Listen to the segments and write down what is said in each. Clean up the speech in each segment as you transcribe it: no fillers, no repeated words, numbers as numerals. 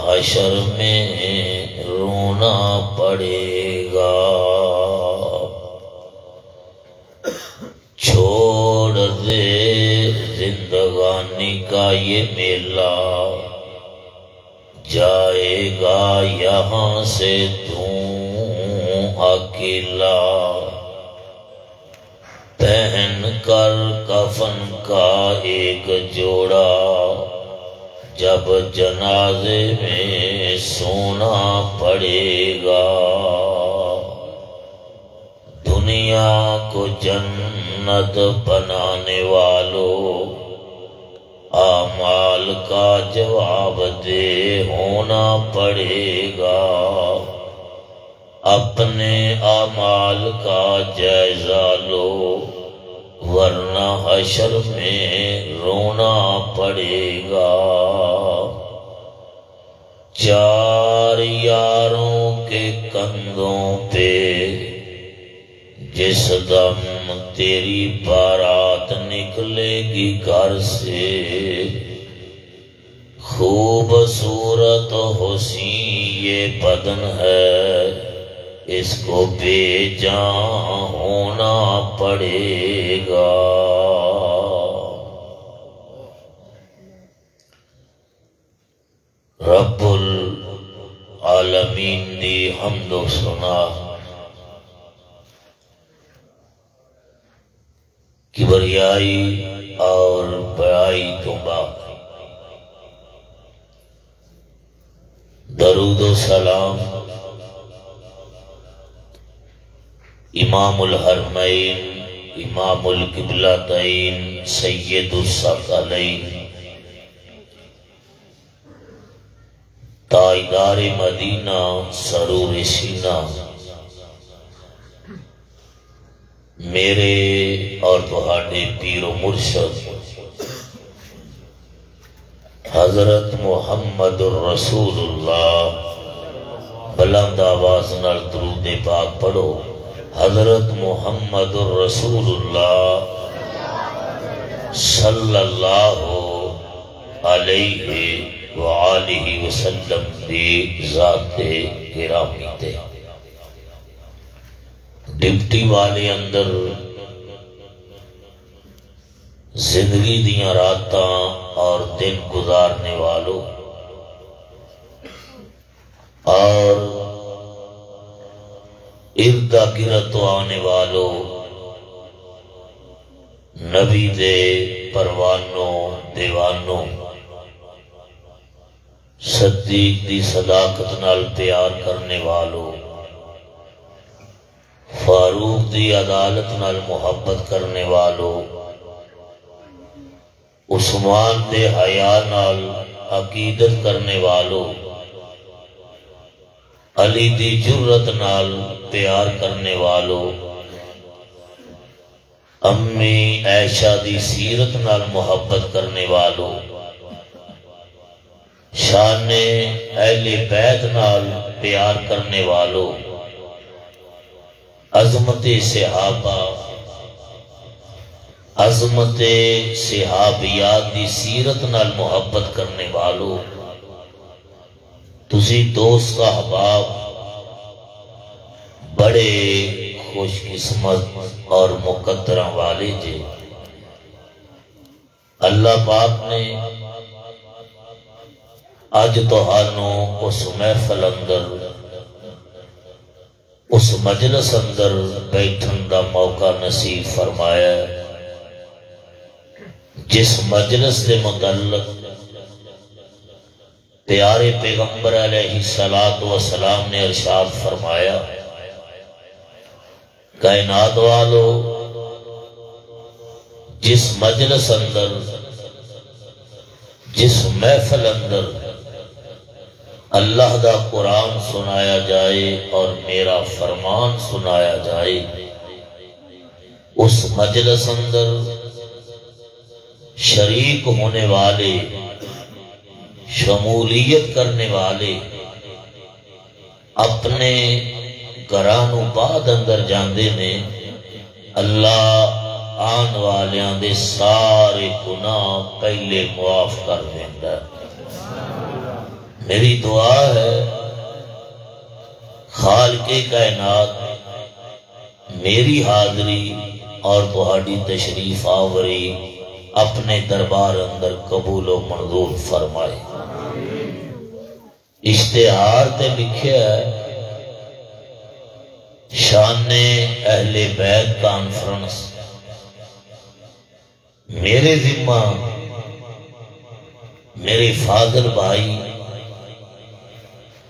حشر میں رونا پڑے گا۔ چھوڑ دے زندگانی کا یہ میلہ، جائے گا یہاں سے تو اکیلا۔ پہن کر کفن کا ایک جوڑا، جب جنازے میں سونا پڑے گا۔ دنیا کو جنت بنانے والوں، اعمال کا جواب دہ ہونا پڑے گا۔ اپنے اعمال کا جائزہ لو، ورنہ حشر میں رونا پڑے گا۔ چار یاروں کے کندھوں پہ جس دم تیری بارات نکلے گی گھر سے، خوبصورت حسین یہ بدن ہے، اس کو بے جان ہونا پڑے گا۔ رب العالمین دی حمد و ثنا، کبریائی اور بڑائی تو بعد درود و سلام امام الحرمین، امام القبلتین، سید الثقلین، تاجدار مدینہ، سرور سینہ، میرے اور تہاڈے پیر و مرشد حضرت محمد الرسول اللہ، بلند آواز نال درود پاک پڑھو۔ حضرت محمد الرسول اللہ صلی اللہ علیہ وآلہ وسلم دی ذات گرامی تے ڈپٹی والے اندر زندگی دیاں راتاں اور دن گزارنے والوں اور اردا گرد آنے والوں، نبی دے پروانوں دیوانوں، صدیق دی صداقت نال پیار کرنے والوں، فاروق دی عدالت نال محبت کرنے والوں، عثمان دے حیا نال عقیدت کرنے والوں، علی دی جرت نال پیار کرنے والوں، امی عائشہ دی سیرت نال محبت کرنے والوں، شان اہل بیت نال پیار کرنے والوں، عظمت صحابہ، عظمت صحابیات دی سیرت نال محبت کرنے والوں، تسی دوست احباب بڑے خوش قسمت اور مقدراں والے جے۔ اللہ پاک نے اج تہانوں اس محفل اندر، اس مجلس اندر بیٹھن دا موقع نصیب فرمایا ہے، جس مجلس دے متعلق پیارے پیغمبر علیہ السلام نے ارشاد فرمایا، کائنات والو، جس مجلس اندر، جس محفل اندر اللہ دا قرآن سنایا جائے اور میرا فرمان سنایا جائے، اس مجلس اندر شریک ہونے والے، شمولیت کرنے والے اپنے گھرانوں بعد اندر جاندے نے، اللہ آن والیاں دے سارے گناہ پہلے معاف کر دیندا، میری دعا ہے خالق کائنات میری حاضری اور تہاڈی تشریف آوری اپنے دربار اندر قبول و منظور فرمائے۔ اشتہار تے لکھیا ہے شان اہل بیت کانفرنس، میرے ذمہ میرے فاضل بھائی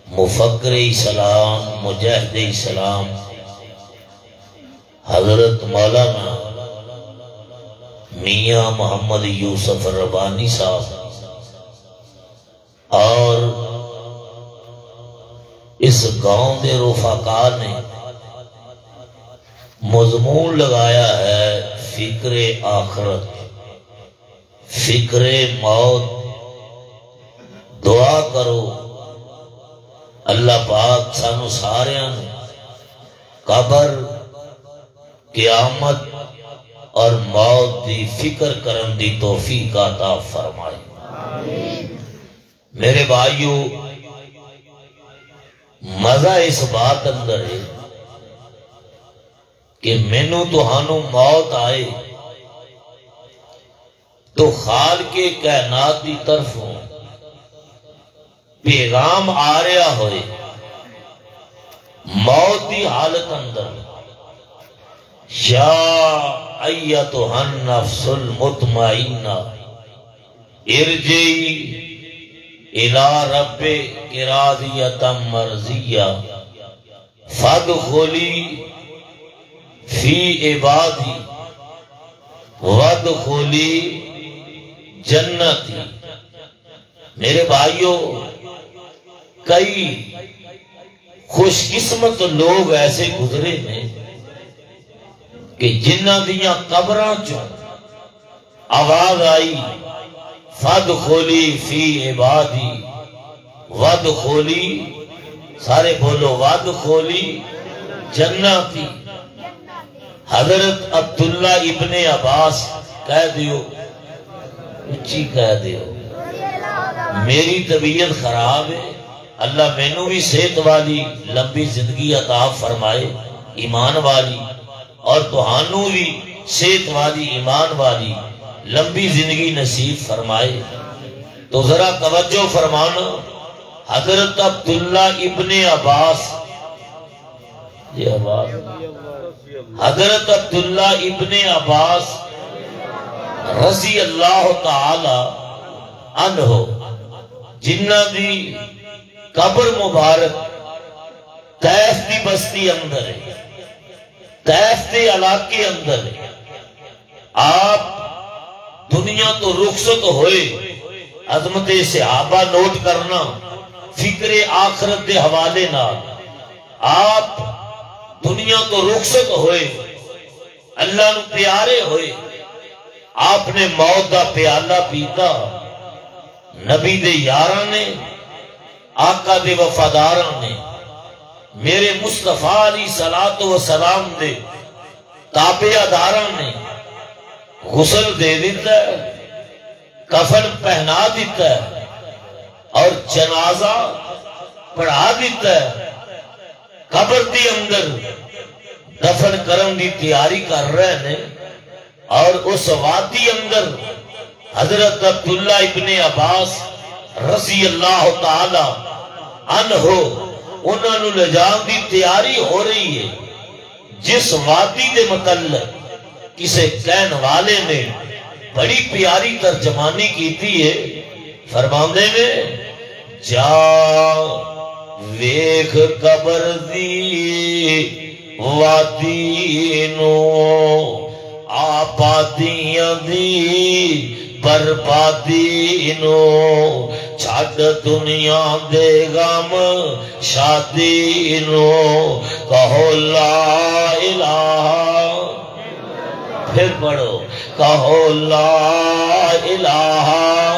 مفکر اسلام مجاہد اسلام حضرت مولانا میاں محمد یوسف ربانی صاحب اور اس گاؤں دے رفقا نے مضمون لگایا ہے فکر آخرت، فکر موت۔ دعا کرو اللہ پاک سانو ساریاں قبر قیامت اور موت دی فکر کرن دی توفیق عطا فرمائے۔ میرے بھائیو، مزہ اس بات اندر ہے کہ مینوں تہانوں موت آئے تو خالق کائنات دی طرفوں پیغام آ رہا ہوئے موت دی حالت اندر، یا ایتھا النفس المطمئنہ ارجعی الی ربک راضیۃ مرضیہ فادخلی فی عبادی وادخلی جنتی۔ میرے بھائیوں، کئی خوش قسمت لوگ ایسے گزرے ہیں کہ جنہ دیاں قبراں چوں آواز آئی فادخلی فی عبادی وادخلی، سارے بولو وادخلی جنتی۔ حضرت عبداللہ ابن عباس کہہ دیو، اچھی کہہ دیو، میری طبیعت خراب ہے، اللہ مینوں بھی صحت والی لمبی زندگی عطا فرمائے ایمان والی، اور تہانوں بھی صحت والی ایمان والی لمبی زندگی نصیب فرمائے۔ تو ذرا توجہ فرمانا، حضرت عبداللہ ابن عباس، یہ عباس حضرت عبداللہ ابن عباس رضی اللہ تعالی عنہ جنہ دی قبر مبارک طیف دی بستی اندر ہے، طیف دے علاقے اندر ہے، آپ دنیا تو رخصت ہوئے، عظمت صحابہ نوٹ کرنا فکر آخرت دے حوالے نال، آپ دنیا تو رخصت ہوئے، اللہ نو پیارے ہوئے، آپ نے موت دا پیالہ پیتا، نبی دے یاراں نے، آقا دے وفاداراں نے، میرے مصطفیٰ علیہ الصلوۃ والسلام دے تابعہ داراں نے غسل دے دیتا ہے، کفن پہنا دیتا ہے اور جنازہ پڑھا دیتا ہے، قبر دی اندر دفن کرن دی تیاری کر رہے ہیں، اور اس وادی اندر حضرت عبداللہ ابن عباس رضی اللہ تعالی عنہ انہوں نے لے جان دی تیاری ہو رہی ہے۔ جس وادی دے متعلق کسے کہن والے نے بڑی پیاری ترجمانی کی ہے، فرماندے میں جا ویکھ قبر دی وادی نو آبادیاں دی بربادی نو، چھڈ دنیا دے غم شادی نو، کہو لا الہ، پھر پڑھو کہو لا الہ،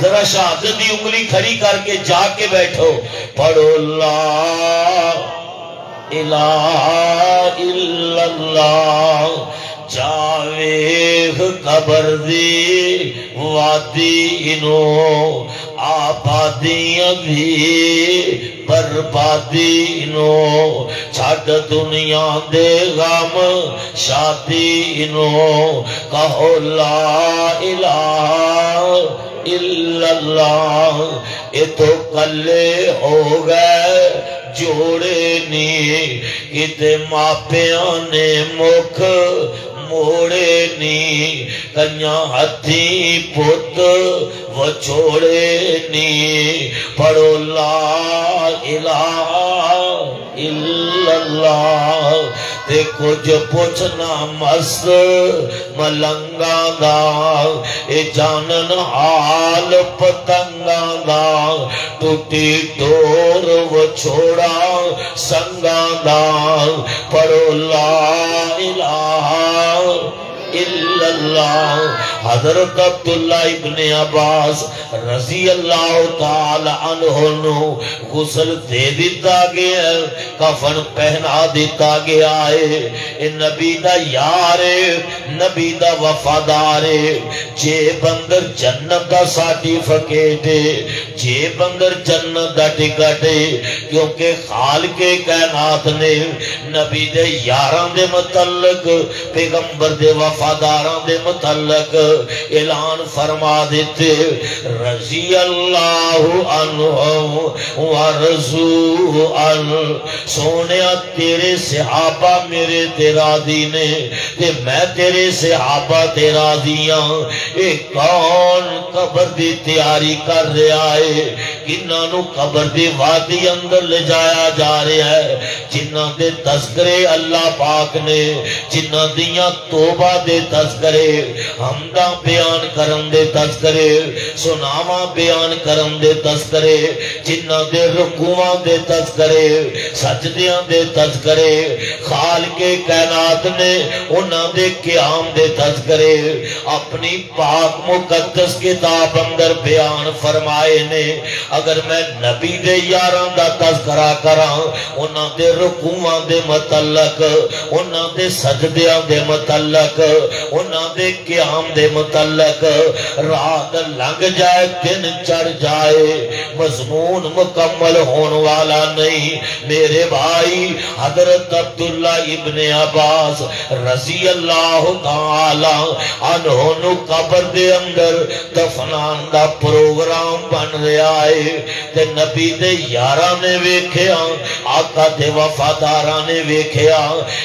ذرا شہادت دی انگلی کھڑی کر کے جا کے بیٹھو، پڑھو لا الہ الا اللہ، جاویخ قبر دی وادی نو آبادیاں بھی بربادی نو چھڈ دنیا دے غم شادی نو کہو لا الہ الا اللہ یہ تو کلے ہو گئے جوڑے نی کتے ماپیاں نے مکھ موڑے نی کنیاں ہتھی پت وہ چھوڑے نی پڑھو لا الہ الا اللہ تے کچھ پوچھنا مست ملنگا دا اے جانن حال پتنگا دا ٹوٹی ڈور وہ چھوڑا سنگا دا پڑھو لا الہ الا اللہ حضرت عبداللہ ابن عباس رضی اللہ تعالی عنہ نو غسل دے دیتا گیا کفن پہنا دیتا گیا ہے اے نبی دا یار نبی دا وفادار جے بندر جنت دا سرٹیفکیٹ جے بندر جنت دا ٹکٹ کیونکہ خالق کائنات نے نبی دے یاران دے متعلق پیغمبر دے وفاداران دے متعلق اعلان فرما دیتے رضی اللہ عنہ ورضو عنہ سونیا تیرے صحابہ میرے تیرا دینے تے میں تیرے صحابہ تیرا دیاں اے کون قبر دی تیاری کر رہا ہے کنہاں نو قبر دی وادی اندر لے جایا جا رہا ہے جنہاں دے تذکرے اللہ پاک نے جنہاں دیاں توبہ دے تذکرے حمدہ بیان کرن دے تذکرے سناواں بیان کرن دے تذکرے جنہاں دے رکوعاں دے تذکرے سجدیاں دے تذکرے خالق کائنات نے انہاں دے قیام دے تذکرے اپنی پاک مقدس کتاب اندر بیان فرمائے نے اگر میں نبی دے یاراں دا تذکرہ کراں انہاں دے رکوعاں دے متعلق انہاں دے سجدیاں دے متعلق انہاں دے قیام دے متعلق رات لنگ جائے دن چڑھ جائے مضمون مکمل ہون والا نہیں میرے بھائی حضرت عبداللہ ابن عباس رضی اللہ تعالی عنہ نو قبر دے اندر دفنان دا پروگرام بن رہا ہے تے نبی دے یاراں نے ویکھیا آقا دے وفاداراں نے ویکھیا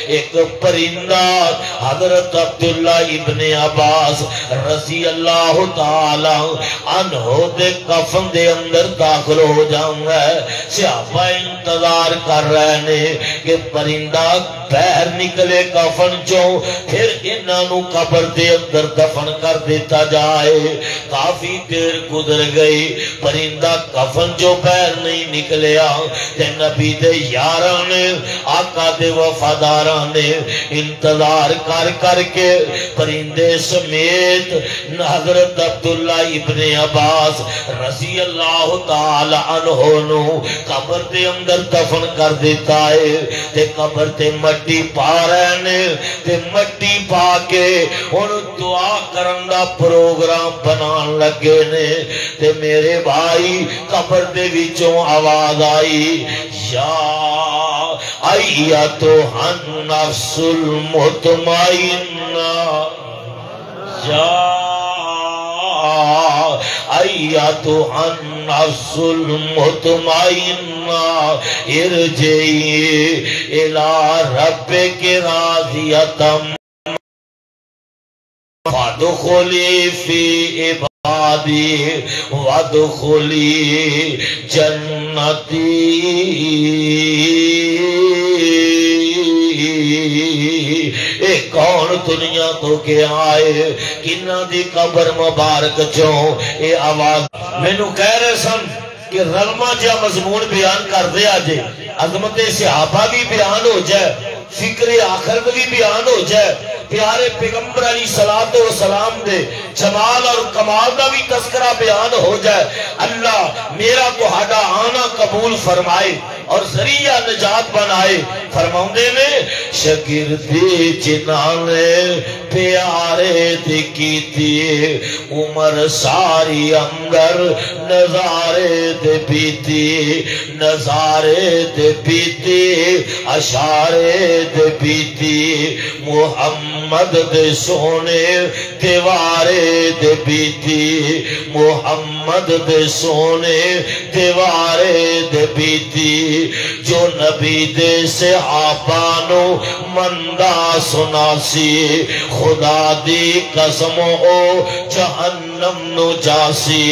ایک پرندہ حضرت عبداللہ ابن عباس رضی اللہ تعالی عنہ دے کفن دے اندر داخل ہو جاؤں گا صحابہ انتظار کر رہے نے کہ پرندہ پیر نکلے کفن چوں پھر انہاں نو قبر دے اندر دفن کر دیتا جائے کافی دیر گزر گئی پرندہ کفن جو پیر نہیں نکلیا تے نبی دے یاراں نے آقا دے وفاداراں نے انتظار کر کے پرندے سمیت حضرت عبداللہ ابن عباس رضی اللہ تعالی عنہ نو قبر دے اندر دفن کر دیتا ہے تے قبر تے مٹی پا رہے نے تے مٹی پا کے ان دعا کرن دا پروگرام بنان لگے نے تے میرے بھائی قبر دے وچوں آواز آئی یا ایتھا النفس المطمئنہ یا ایتھا النفس المطمئنہ ارجعی الی ربک راضیۃ فادخلی فی عبادی وادخلی جنتی اے کون دنیا تو کے آئے کنہ دی قبر مبارک چوں اے آواز میں نو کہہ رہے سن کہ رغمہ جا مضمون بیان کر دے آجے عظمت صحابہ بھی بیان ہو جائے فکر آخرت بھی بیان ہو جائے پیارے پیغمبر علیہ السلام دے جمال اور کمال دا بھی تذکرہ بیان ہو جائے اللہ میرا تو ہڈا آنا قبول فرمائے اور ذریعہ نجات بنائے. فرماؤندے نے شگردی جنانے پیارے دی کیتی عمر ساری اندر نظارے دے بیتی نظارے دے بیتی اشارے دے بیتی محمد دے سونے دیوارے دے بیتی محمد دے سونے دیوارے دے بیتی جو نبی دے صحابانو مندہ سناسی خدا دی قسم او جہنم نو جاسی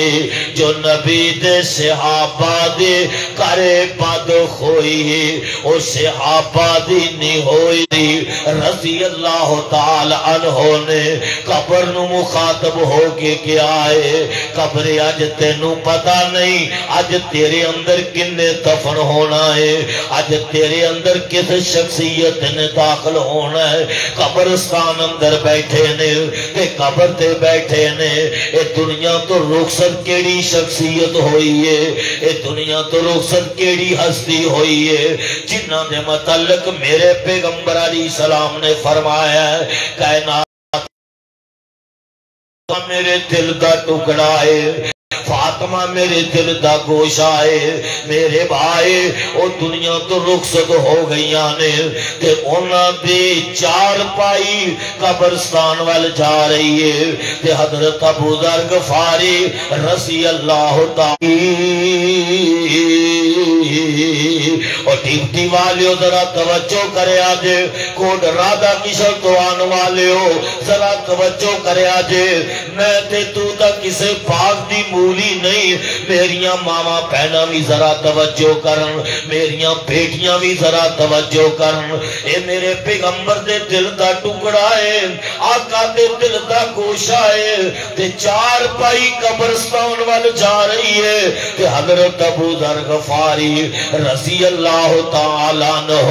جو نبی دے صحابہ دی کرے بد خوئی او صحابہ دی نہیں ہوئی دی. رضی اللہ تعالی عنہ نے قبر نو مخاطب ہو کے کیا ہے قبر آج تینوں پتا نہیں آج تیرے اندر کنے دفن ہونا ہے آج تیرے اندر کس شخصیت نے داخل ہونا ہے. قبرستان اندر بیٹھے نے تے قبر تے بیٹھے نے اے دنیا تو رخصت کیڑی شخصیت ہوئی ہے اے دنیا تو رخصت کیڑی ہستی ہوئی ہے جنہاں دے متعلق میرے پیغمبر علیہ السلام نے فرمایا ہے کائنات میرے دل دا ٹکڑا ہے فاطمہ میرے دل دا گوشہ ہے میرے بھائی او دنیا تو رخصت ہو گئی آنے تے انہاں دی چار پائی قبرستان وال جا رہی ہے تے حضرت ابو ذر غفاری رضی اللہ تعالی اور ڈیوٹی والیو ذرا توجہ کرے آجے کوڈ رادہ کشل تو آن والیو ذرا توجہ کرے آجے میں تے تو تا کسے پاک دی مولی نہیں میریاں ماما پہنا بھی ذرا توجہ کرن میریاں بیٹیاں بھی ذرا توجہ کرن اے میرے پیغمبر دے دل دا ٹکڑا ہے آقا دے دل دا گوشہ ہے تے چار پائی قبرستان وال جا رہی ہے تے حضرت ابو ذر غفاری رضی اللہ تعالیٰ عنہ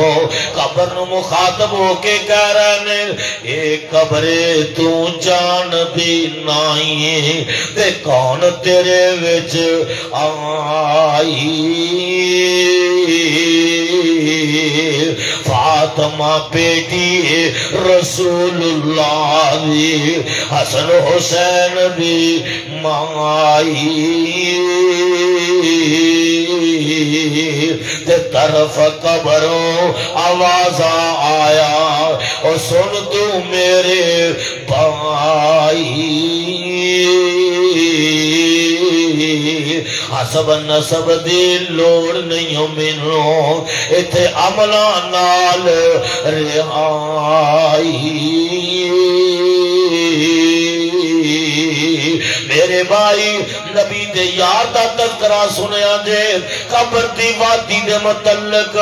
قبر نو مخاطب ہو کے کہہ رہے ہیں اے قبرے تو جان دی نائی تے کون تیرے وچ آئی فاطمہ بیٹی رسول اللہ دی حسن حسین دی مائی تے طرف قبروں آواز آیا اور سن تو میرے بھائی حسب نسب دی لوڑ نہیں ہو منو ایتھے عملہ نال رہائی میرے بھائی نبی دے یار دا تذکرہ سنیا جے قبر دی وادی دے متعلق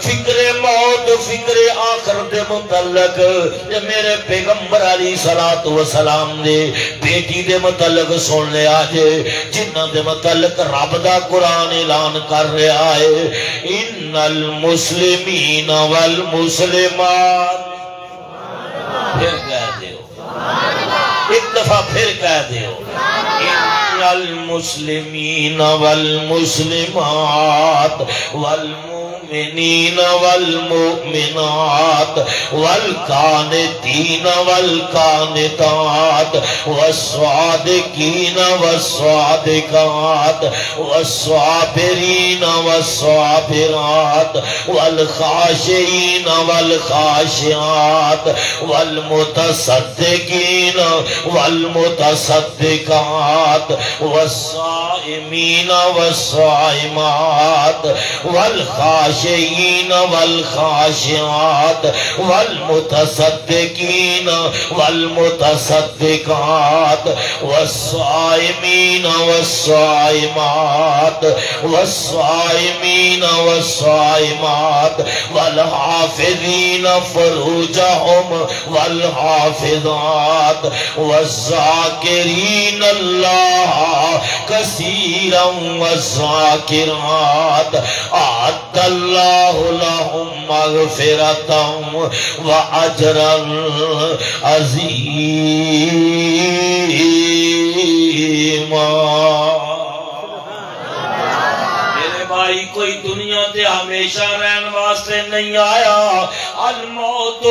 فکر موت فکر آخر دے متعلق یہ میرے پیغمبر علیہ السلام دے بیٹی دے متعلق سن لیا جے جنہ دے متعلق رب دا قرآن اعلان کر رہا ہے ان المسلمین والمسلمات پھر کہہ دیو ایک دفعہ پھر کہہ دیو ان المسلمین والمسلمات والمؤمنین والمؤمنات والقانتین والقانتات والصادقین والصادقات والصابرین والصابرات والخاشعین والخاشعات والمتصدقین والمتصدقات والصائمین والصائمات والخاشعین والخاشعات والمتصدقین والمتصدقات والصائمین والصائمات والصائمین والصائمات والحافظین فروجہم والحافظات والذاکرین اللہ کثیرا والذاکرات اعد اللہ لہم مغفرتا واجرا عظیما. فرمائی کوئی دنیا تے ہمیشہ رہن واسطے نہیں آیا الموت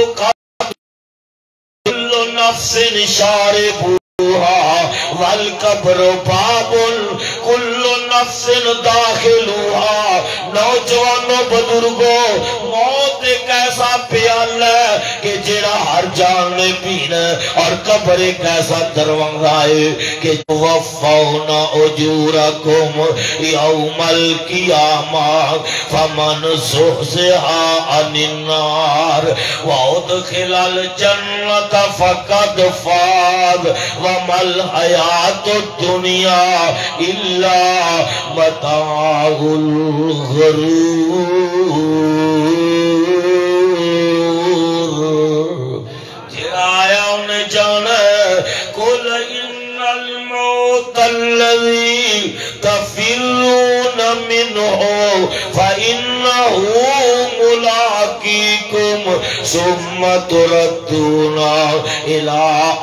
کل نفس شاربوہا والقبر باب کل نفس داخلوہا نوجوانوں بزرگوں موت ایک ایسا پیال ہے کہ جڑا ہر جان نے پینا اور قبر ایک ایسا دروازہ ہے کہ وفونا اجورکم یوم القیامہ فمن زحزحا عن النار وادخل الجنت فقد فاز وما الحیات الدنیا الا متاع الغرور جرایا انہیں جانا قل ان الموت الذي تفرون منه فإنه ملاقيكم ثم تردون إلى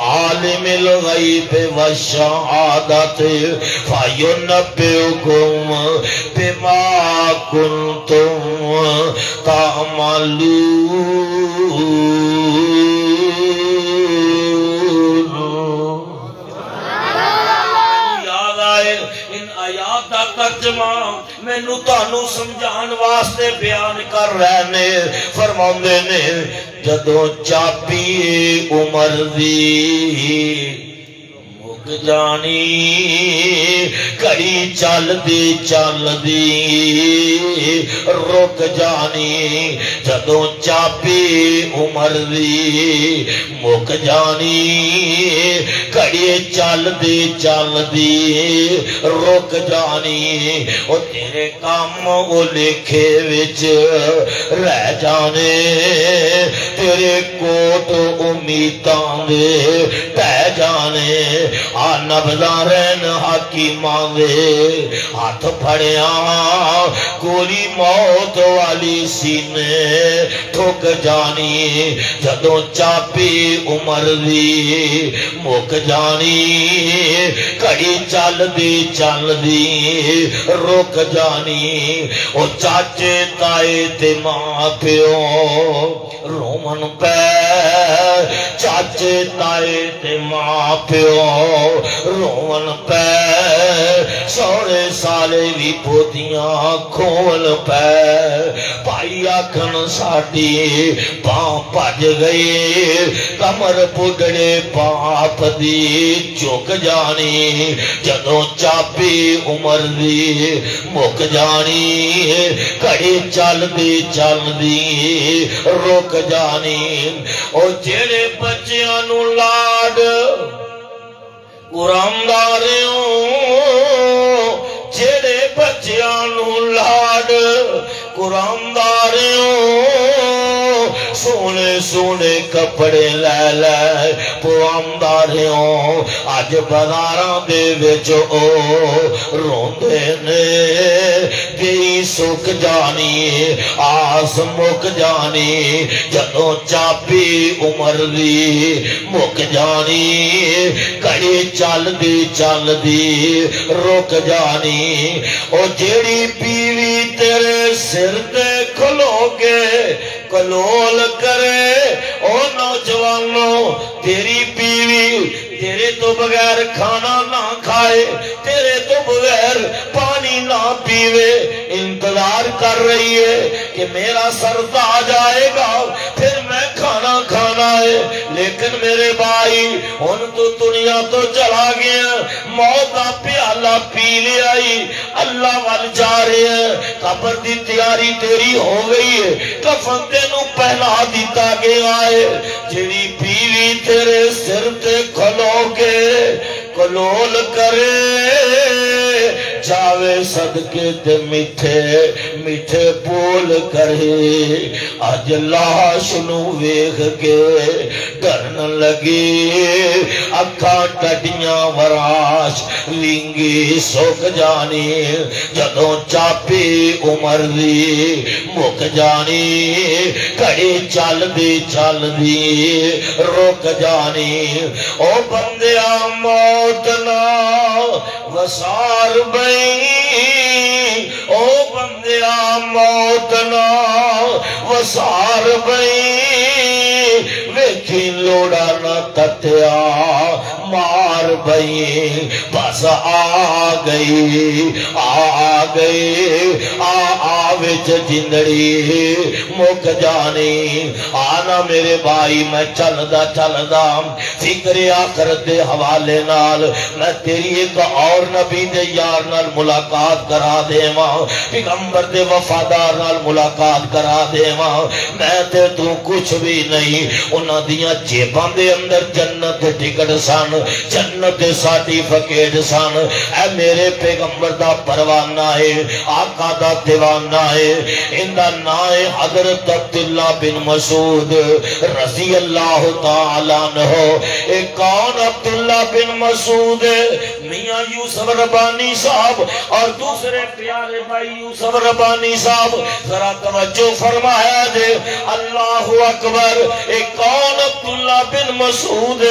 عالم الغيب والشهادة فينبئكم بما كنتم تعملون ان آیات دا ترجمہ میں نو تانو سمجھان واسطے بیان کر رہے نے فرماندے نے جدوں چابی عمر دی مک جانی کڑی چل دی رک جانی جدوں چابی عمر دی مک جانی کڑی چل دی رک جانی او تیرے کام او لکھے وچ رہ جانے تیرے کوٹ امیداں دے ٹہ جانے آ نبضاں رہن حکیماں دے ہاتھ پھڑیاں گولی موت والی سینے ٹھک جانی جدوں چابی عمر دی مک جانی کڑی چل دی رک جانی او چاچے تائے تے ماں پیو رومن پہ چاچے تائے تے ماں پیو رومن پہ سوڑے سالے بھی پوتیاں کھول پہ بھائی آکھن ساڑی باں پج گئی کمر پڑڑے باپ دی چک جانی جدوں چابی عمر دی مک جانی کڑی چل دی رک جانی او جڑے بچیاں نو لاڈ قرآنداریوں جڑے بچیاں نو لاڈ قرآنداریوں سونے سونے کپڑے لے لے پوانداریوں آج بازاراں دے وچ او روندے نے گئی سک جانی آس مک جانی جدوں چابی عمر دی مک جانی کڑی چل دی رک جانی او جیڑی بیوی تیرے سر تے کھلو گے کلول کرے او نوجوانوں تیری بیوی تیرے تو بغیر کھانا نہ کھائے تیرے تو بغیر پانی نہ پیوے انتظار کر رہی ہے کہ میرا سرد آ جائے گا پھر میں کھانا کھانا ہے لیکن میرے بھائی ان تو دنیا تو چلا گیا موت کا پیالہ پی لے آئی اللہ وال جا رہے ہیں قبر دی تیاری تیری ہو گئی ہے کفن تینو پہنا دیتا گیا ہے جڑی بیوی تیرے سر تے کھلو کے کلول کرے جاوے صدقے تے میٹھے میٹھے بول کرے آج لاش نو ویکھ کے ڈرن لگی اکھاں ٹڈیاں وراش لنگی سک جانی جدوں چابی عمر دی مک جانی کڑی چل دی رک جانی او بندیا موت نہ وسار بئی او بندیا موت نا وسار بئی ویکھی لوڑا نہ تتیا مار بئی بس آ گئی وچ جندڑی مک جانی آنا میرے بھائی میں چلدا فکر آخرت دے حوالے نال میں تیری ایک اور نبی دے یار نال ملاقات کرا دیواں پیغمبر دے وفادار نال ملاقات کرا دیواں میں تے تو کچھ بھی نہیں انہاں دیاں جیباں دے اندر جنت دے ٹکٹ سن جنت دے سرٹیفکیٹ سن اے میرے پیغمبر دا پروانہ ہے آقا دا دیوانہ ہے اندہ نائے حضرت عبداللہ بن مسعود رضی اللہ تعالیٰ عنہ ایک کون عبداللہ بن مسعود میاں یوسف ربانی صاحب اور دوسرے پیارے بھائی یوسف ربانی صاحب ذرا توجہ فرمایا دے اللہ اکبر ایک کون عبداللہ بن مسعود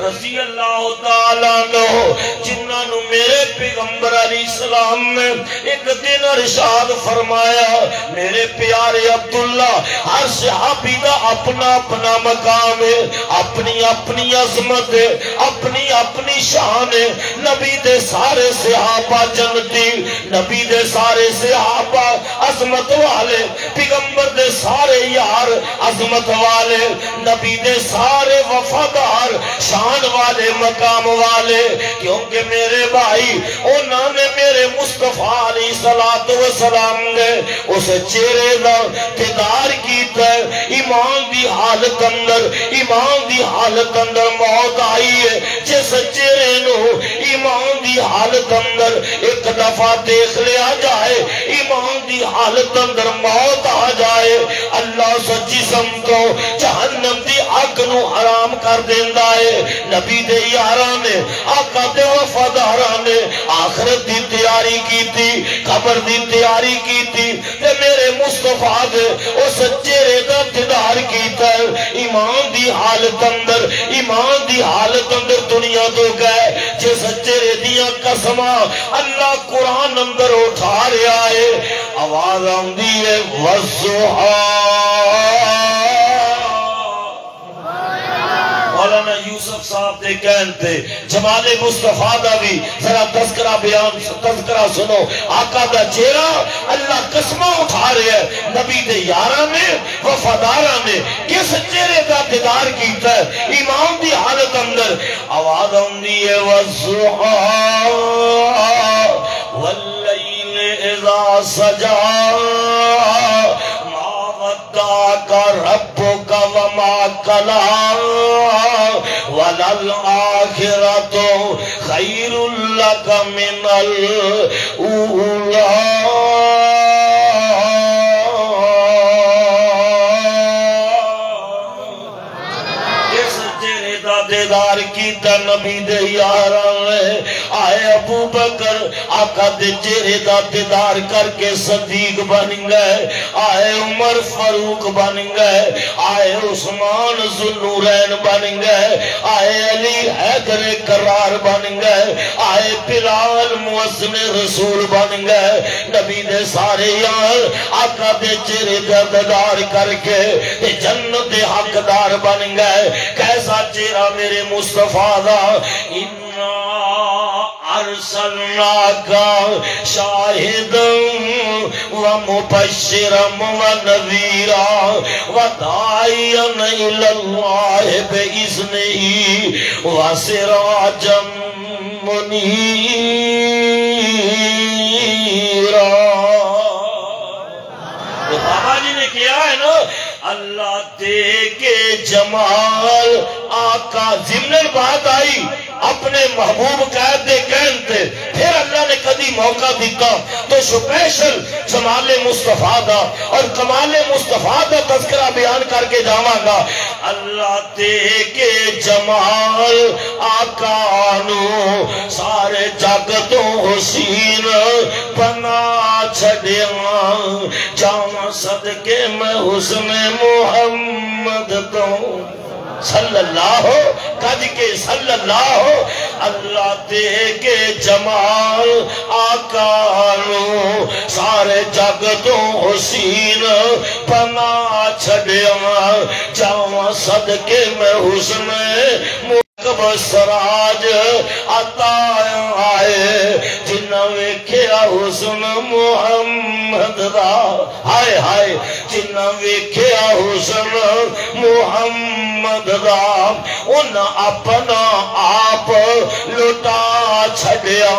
رضی اللہ تعالیٰ عنہ جنہاں نو میرے پیغمبر علیہ السلام نے ایک دن ارشاد فرمایا میرے پیارے عبداللہ ہر صحابی دا اپنا اپنا مقام ہے اپنی اپنی عظمت ہے اپنی اپنی شان ہے نبی دے سارے صحابہ جنتی نبی دے سارے صحابہ عظمت والے پیغمبر دے سارے یار عظمت والے نبی دے سارے وفادار شان والے مقام والے کیونکہ میرے بھائی انہوں نے میرے مصطفیٰ علیہ السلام نے اس چہرے دا دیدار کیتا ہے ایمان دی حالت اندر موت آئی ہے جس چہرے نو ایمان دی حالت اندر ایک دفعہ دیکھ لیا جائے ایمان دی حالت اندر موت آ جائے اللہ سچی سمتو جہنم دی آگ نو حرام کر دیندہ ہے نبی دے یاراں نے آقا دے وفاداراں نے آخرت دی تیاری کی تھی قبر دی تیاری کی تھی تے میرے مصطفیٰ دے اس چہرے دا دیدار کیتا ہے ایمان دی حالت اندر دنیا تو گئے جس چہرے دیاں قسماں اللہ قرآن اندر اٹھا رہا ہے آواز آندی ہے والضحیٰ مولانا یوسف صاحب دے کہنتے جمال مصطفیٰ دا بھی ذرا تذکرہ سنو آقا دا چہرہ اللہ قسمہ اٹھا رہے ہیں نبی دے یاراں نے وفاداراں نے کس چہرے دا دیدار کیتا ہے ایمان دی حالت اندر آواز آندی ہے والضحیٰ واللیل اذا سجا ودعك ربك وما قلى وللآخرة خير لك من الأولى دیدار کیتا نبی دے یاراں آئے ابو بکر آقا دے چہرے دا دیدار کر کے صدیق بن گئے آئے عمر فاروق بن گئے آئے عثمان ذوالنورین بن گئے آئے علی حیدر کرار بن گئے آئے بلال مؤذن رسول بن گئے نبی دے سارے یار آقا دے چہرے دا دیدار کر کے جنت دے حقدار بن گئے کیسا چہرہ میرے مصطفیٰ دا اِنَّا أَرْسَلْنَاكَ شَاهِدًا وَمُبَشِّرًا وَنَذِيرًا وَدَاعِيًا إِلَى اللَّهِ بِإِذْنِهِ وَسِرَاجًا مُنِيرًا تو بابا جی نے کیا ہے نا اللہ دے کے جمال آقا ضمن بات آئی اپنے محبوب قید دے کہنتے پھر اللہ نے کدی موقع دیتا تو سپیشل جمال مصطفیٰ دا اور کمال مصطفیٰ دا تذکرہ بیان کر کے جاواں گا اللہ دے کے جمال آقا نو سارے جگ تو حسین بنا چھڑیاں جاواں صدقے میں حسن محمد تو صلی اللہ کج کے صلی اللہ اللہ دے کے جمال آقا نو سارے جگ تو حسین بنا چھڑیا جاواں صدقے میں حسن سراج عطا آئے جنہ ویکھیا حسن محمد دا ہائے ہائے جنہ ویکھیا حسن محمد دا انہاں اپنا آپ لٹا چھڑیا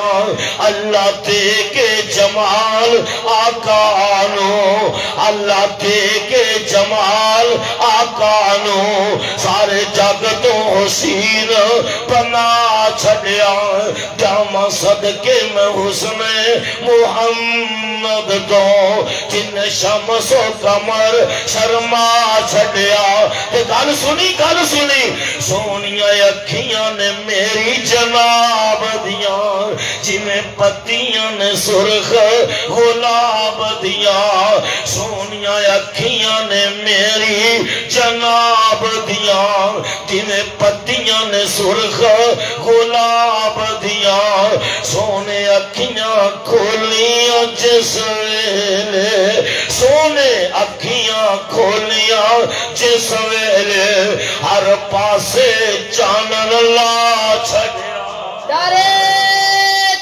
اللہ دے کے جمال آقا نو اللہ دے کے جمال آقا نو سارے جگ تو حسین بنا چھڑیا جاواں صدقے میں حسن محمد تو جن شمس و قمر شرما چھڑیا گل سنی سونیاں اکھیاں نے میری جناب دیاں جنہیں پتیاں نے سرخ غلاب دیاں سونیاں اکھیاں نے میری جناب دیاں جنہیں پتیاں نے سرخ غلاب دیاں سونے اکھیاں کھولیاں جس ویلے سونے اکھیاں کھولیاں جس ویلے ہر پاسے چانن لا چھڑیا نعرہ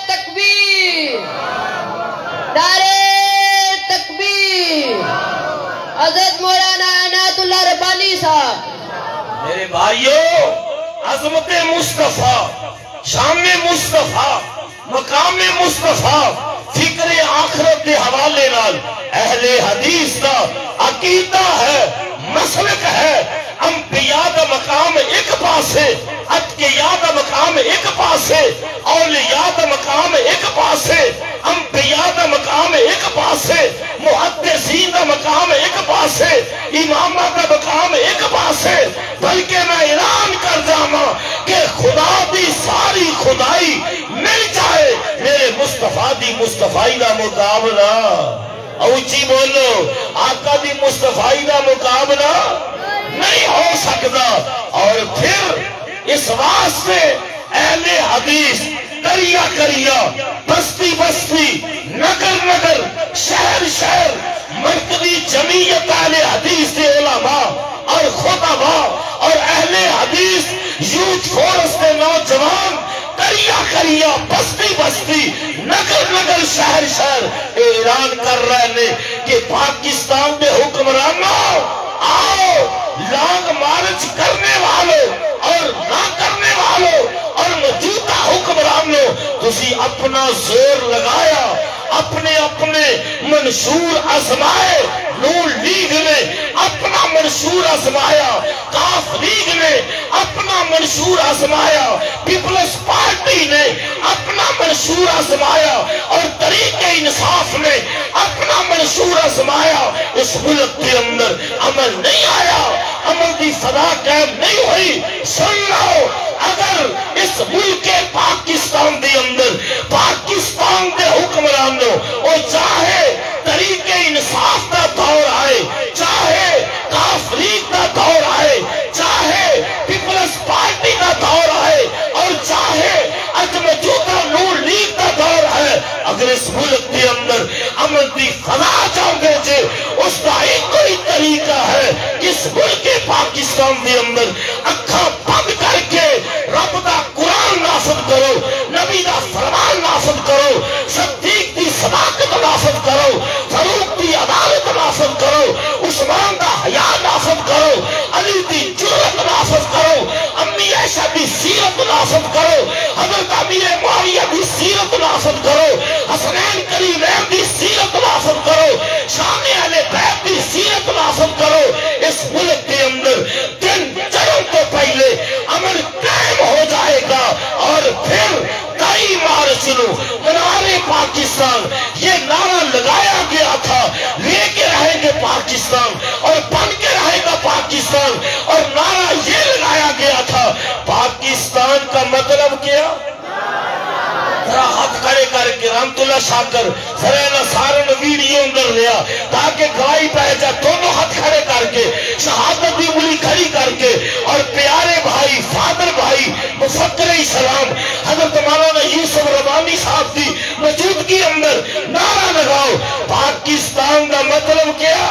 تکبیر نعرہ تکبیر حضرت مولانا عنایت اللہ ربانی صاحب میرے بھائیو عظمت مصطفیٰ شان مصطفیٰ مقام مصطفیٰ فکر آخرت کے حوالے نال اہل حدیث کا عقیدہ ہے مسلک ہے انبیاء دا مقام ایک پاسے اتقیاء دا مقام ایک پاسے اولیاء دا مقام ایک پاسے انبیاء دا مقام ایک پاسے محدثین دا مقام ایک پاسے امامہ دا مقام ایک پاسے بلکہ میں اعلان کر جاما کہ خدا دی ساری خدائی مل جائے میرے مصطفیٰ دی مصطفیٰ دا مقابلہ اوچی بولو آقا دی مصطفیٰ دا مقابلہ نہیں ہو سکتا اور پھر اس واسطے اہل حدیث کریا کریا بستی بستی نگر نگر شہر شہر مرکزی جمعیت اہل حدیث کے علماء اور خطباء اور اہل حدیث یوتھ فورس کے نوجوان کریا کریا بستی بستی نگر نگر شہر شہر اعلان کر رہے ہیں کہ پاکستان کے حکمرانوں آؤ لانگ مارچ کرنے والوں اور نہ کرنے والوں اور موجودہ حکمرانوں تسی اپنا زور لگایا اپنے اپنے منشور آزمائے نون لیگ نے اپنا منشور آزمایا کاف لیگ نے اپنا منشور آزمایا پیپلز پارٹی نے اپنا منشور آزمایا اور طریق انصاف نے اپنا منشور آزمایا اس ملک کے اندر عمل نہیں آیا عمل دی فضا قائم نہیں ہوئی سن لو اگر اس ملک پاکستان دے اندر پاکستان دے حکمرانوں اور چاہے طریق انصاف کا دور آئے چاہے کاف لیگ کا دور آئے چاہے پیپلز پارٹی کا دور آئے اور چاہے موجودہ نون لیگ کا دور ہے اگر اس ملک کے اندر امن دی فضا چاہتے تھے اس کا ایک کوئی طریقہ ہے اس ملک پاکستان کے اندر اکھا بند کر کے رب دا قرآن نافذ کرو نبی دا فرمان نافذ کرو صدیق دی صداقت نافذ کرو فاروق دی عدالت نافذ کرو عثمان دا حیا نافذ کرو علی دی جرأت نافذ کرو امی عائشہ دی سیرت نافذ کرو حضرت امیر معاویہ دی سیرت نافذ کرو حسنین کریمین دی سیرت نافذ کرو شان اہل بیت دی سیرت نافذ کرو اس ملک کے اندر دن چروں تو پہلے امن قائم ہو جائے گا اور پھر کئی مارچ منارے پاکستان یہ نعرہ لگایا گیا تھا لے کے رہیں گے پاکستان اور بن کے رہے گا پاکستان اور نعرہ یہ لگایا گیا تھا پاکستان کا مطلب کیا ذرا ہاتھ کھڑے کر کے رحمت اللہ شاکر سرینہ سارن ویڈیو اندر لیا تاکہ گواہی پہ جائے دونوں ہاتھ کھڑے کر کے شہادت دی انگلی کھڑی کر کے اور پیار مفکر اسلام حضرت مولانا یوسف ربانی صاحب کی موجودگی اندر نعرہ لگاؤ پاکستان کا مطلب کیا؟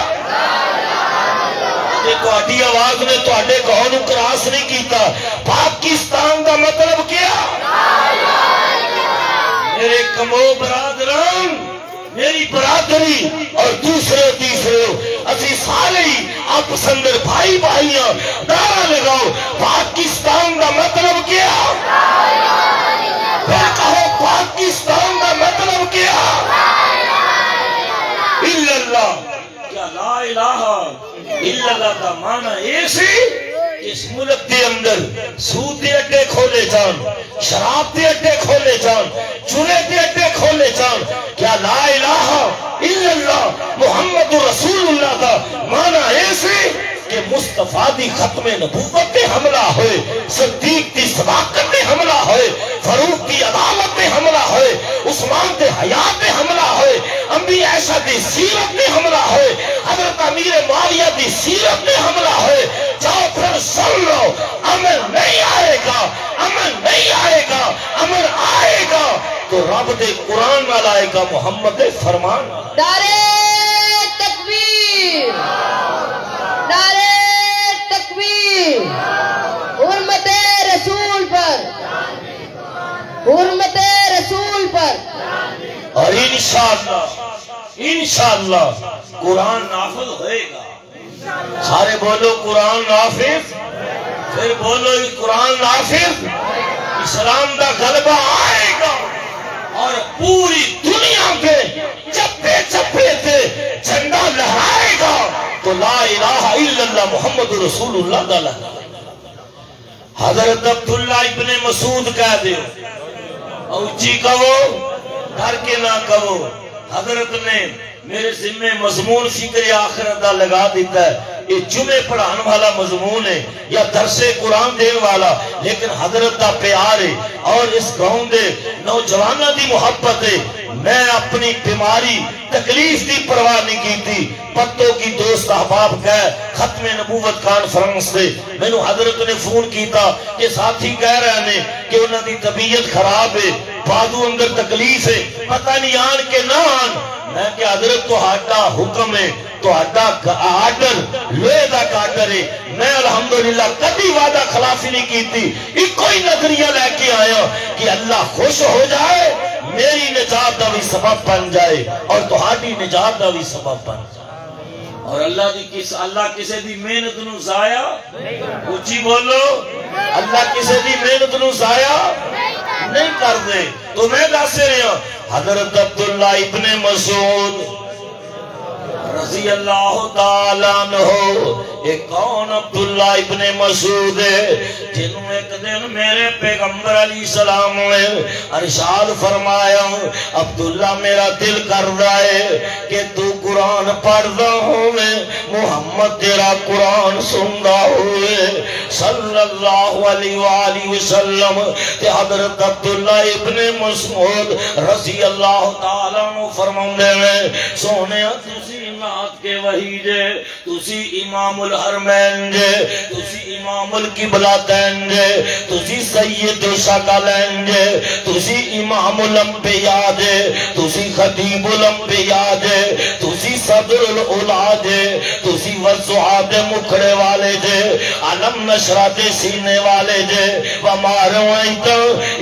تہاڈی آواز نے تہاڈے گہوں نوں کراس نہیں کیتا. پاکستان کا مطلب کیا؟ میرے کمو برادران، میری برادری اور دوسرے تیسرے اسی سارے ہی آپ سندر بھائی بھائیاں نعرہ لگاؤ پاکستان کا مطلب کیا؟ پھر کہو پاکستان کا مطلب کیا؟ الا اللہ. کیا لا الہ الا اللہ کا معنی ایسی اس ملک کے اندر سود کے اڈے کھولے جان، شراب کے اڈے کھولے جان، چورے کے اڈے کھولے جان. کیا لا الہ الا اللہ محمد رسول اللہ کا معنی ایسی کہ مصطفیٰ دی ختم نبوت پہ حملہ ہوئے، صدیق دی صداقت پہ حملہ ہوئے، فاروق دی عدالت پہ حملہ ہوئے، عثمان دے حیات پہ حملہ ہوئے، امی عائشہ دی سیرت پہ حملہ ہوئے، حضرت امیر معاویہ دی سیرت پہ حملہ ہوئے. جاؤ پھر سن لو، امن نہیں آئے گا، امن نہیں آئے گا، امن آئے گا تو رب دے قرآن نال آئے گا، محمد دے فرمان. نعرہ تکبیر، نعرہ تکبیر، حرمت رسول پر، حرمت رسول پر. اور انشاءاللہ قرآن نافذ ہوئے گا. سارے بولو قرآن نافذ، پھر بولو قرآن نافذ. اسلام دا غلبہ آئے گا اور پوری دنیا پہ چپے چپے سے جھنڈا لہرائے گا تو لا الہ الا اللہ محمد رسول اللہ دا لگا. حضرت عبداللہ ابن مسعود کہہ دیو، اونچی کہو، ڈر کے نہ کہو. حضرت نے میرے ذمہ مضمون فکر آخرت دا لگا دیتا ہے. یہ جمعے پڑھان والا مضمون ہے یا درس قرآن دین والا، لیکن حضرت دا پیار ہے اور اس گاؤں دے نوجوانہ دی محبت ہے. میں اپنی بیماری تکلیف دی پرواہ نہیں کی تھی. پتوں کی دوست احباب کہہ ختم نبوت کانفرنس دے میں نو حضرت نے فون کیتا کہ ساتھی کہہ رہے ہیں کہ انہاں دی طبیعت خراب ہے، بازو اندر تکلیف ہے، پتہ نہیں آن کے نہ آن. میں کہ حضرت تو ہاٹا حکم ہے، تو ہاٹا آرڈر لوہے دا آرڈر ہے. میں الحمدللہ کبھی وعدہ خلافی نہیں کی تھی. ایک کوئی نظریہ لے کے آیا کہ اللہ خوش ہو جائے، میری نجات دا بھی سبب بن جائے اور تہاڈی نجات دا بھی سبب بن جائے. اور اللہ کسے دی محنت نو ضائع اونچی بولو، اللہ کسے دی محنت نو ضائع نہیں کر دے. تو میں دس رہا حضرت عبداللہ ابن مسعود رضی اللہ تعالیٰ عنہ. ایک کون عبداللہ ابن مسعود ہے جنہوں ایک دن میرے پیغمبر علیہ السلام نے ارشاد فرمایا، عبداللہ میرا دل کر رہا ہے کہ تو قرآن پڑھتا ہوئے، محمد تیرا قرآن سنتا ہوئے صلی اللہ علیہ وآلہ وسلم. تے حضرت عبداللہ ابن مسعود رضی اللہ تعالیٰ عنہ فرماندے ہیں، سونے تسی نات کے وحی جے، تسی امام الحرمین جے، تسی امام القبلتین جے، تسی سید الثقلین جے، تسی امام الانبیاء جے، تسی خطیب الانبیاء جے، تسی صدر العلا جے، تسی وضعات مکھڑے والے جے، علم نشرات سینے والے جے، وماروائیتا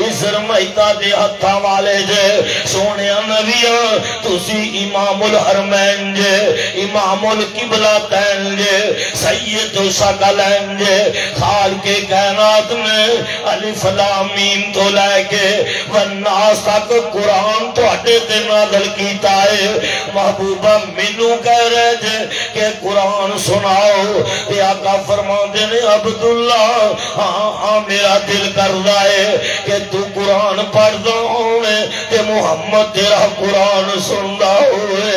ازرمائیتا دے ہتھا والے جے. سونے نبیاں تسی امام الحرمین جے، امام القبلتین جے، سید الثقلین جے. خالق کائنات نے الف لام میم تو لے کے والناس تک قرآن تو اٹھے تے نازل کیتا ہے. محبوبہ مینوں کہہ رہے جے کہ قرآن سناؤ. تے آقا فرماندے نے عبداللہ ہاں میرا دل کر رہا ہے کہ تو قرآن پڑھدا ہوئے تے محمد تیرا قرآن سندا ہوئے.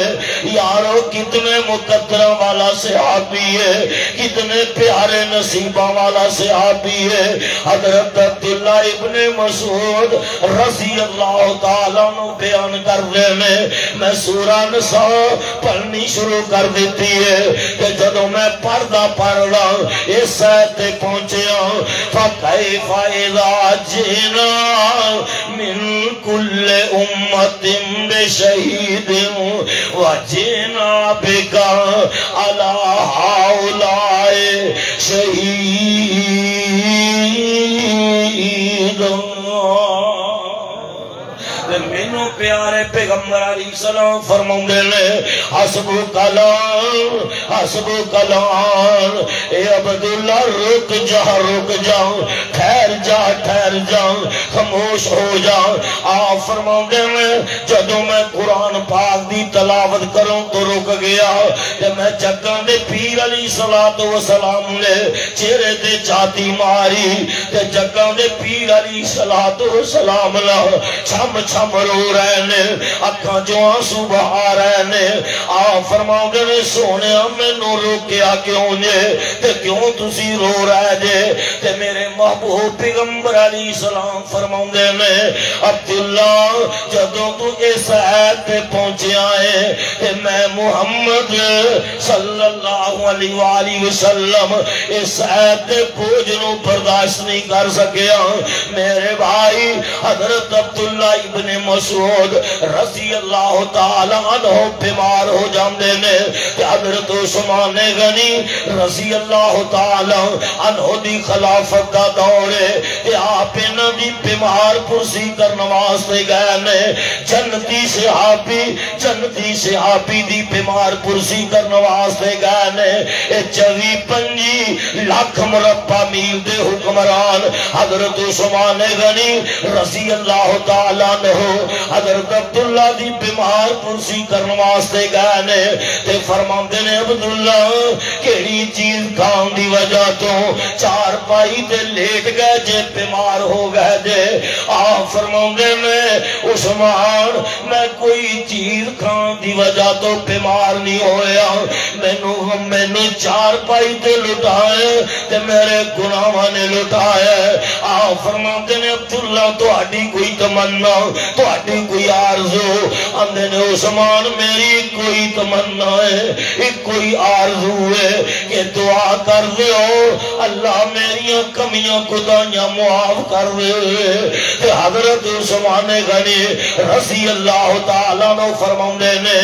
یارو کتنے مقدرہ والا صحابی ہے، کتنے پیارے نصیبہ والا صحابی ہے. حضرت عبداللہ ابن مسعود رضی اللہ تعالیٰ عنہ بیان کر رہے ہیں، میں سورہ نساء پڑھنی پڑھنی شروع کر دیتی ہے کہ جدوں میں پڑھدا پڑھدا اس آیت تے پہنچیا فَكَيْفَ إِذَا جِئْنَا مِن كُلِّ أُمَّةٍ بِشَهِيدٍ وَجِئْنَا بِكَ عَلَى هَؤُلَاءِ شَهِيدًا۔ مینوں پیارے پیغمبر علیہ السلام فرماؤندے نے حسبک الآن اے عبداللہ رک جا ٹھہر جا خاموش ہو جا۔ آپ فرماؤندے نے جدوں میں قرآن پاک دی تلاوت کروں تو رک گیا تے میں جگاں دے پیر علیہ السلام نے چہرے تے چاتی ماری تے جگاں دے پیر علیہ السلام لا چھم رو رہے نے اکھاں جو آنسو بہا رہے نے۔ آپ فرماؤں نے سونے میں نو روکیا کیوں نے تے کیوں تسی رو رہے دے تے میرے محبوب پیغمبر علیہ السلام فرماؤں نے عبداللہ جدوں تو اس آیت پہ پہنچے آئے تے میں محمد صلی اللہ علیہ وآلہ وسلم اس آیت پہ بوجھنوں برداشت نہیں کر سکیا۔ میرے بھائی حضرت عبداللہ ابن مسعود رضی اللہ تعالی عنہ بیمار ہو جاندے نے کہ حضرت عثمان غنی رضی اللہ تعالی عنہ دی خلافت دا دور ہے کہ آپ انہاں دی بیمار پرسی کر نماز دے گئے نے۔ جنتی صحابی دی بیمار پرسی کر نماز دے گئے نے۔ 24-25 لاکھ مربع میل دے حکمران حضرت عثمان غنی رضی اللہ تعالی عنہ حضرت عبداللہ دی بیمار پرسی کرنے واسطے گئے نے تے فرماندے نے عبداللہ کیڑی چیز کھان دی وجہ تو چار پائی تے لیٹ گئے جے بیمار ہو گئے جے۔ آپ فرماندے نے عثمان میں کوئی چیز کھان دی وجہ تو بیمار نہیں ہویا، مینوں چار پائی تے لٹائے تے میرے گناہاں نے لٹائے۔ آپ فرماندے نے عبداللہ تہاڈی کوئی تمنا تہاڈی کوئی آرزو؟ اندے نے عثمان میری کوئی تمنا ہے ایک کوئی آرزو ہے کہ دعا کر دیو اللہ میری کمیاں خدایاں معاف کر دے۔ حضرت عثمان غنی رضی اللہ تعالیٰ عنہ فرماندے نے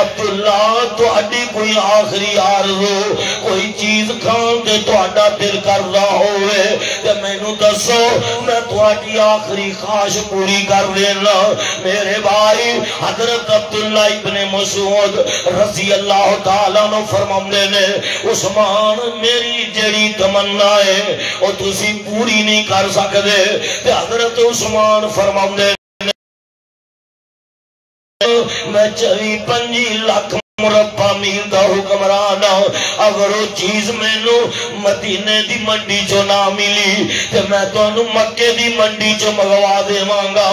عبداللہ تہاڈی کوئی آخری آرزو کوئی چیز کھان تے تہاڈا دل کردا ہوئے تے مینوں دسو میں تہاڈی آخری خواہش پوری کر دینا۔ میرے بھائی حضرت عبداللہ ابن مسعود رضی اللہ تعالیٰ عنہ فرماندے نے عثمان میری جڑی تمنا ہے وہ تسی پوری نہیں کر سکدے۔ تے حضرت عثمان فرماندے میں 24-25 لاکھ مربع میل دا حکمران اگر وہ چیز مینوں مدینے دی منڈی چو نہ ملی تے میں تانوں مکے دی منڈی چو منگوا دیواں گا۔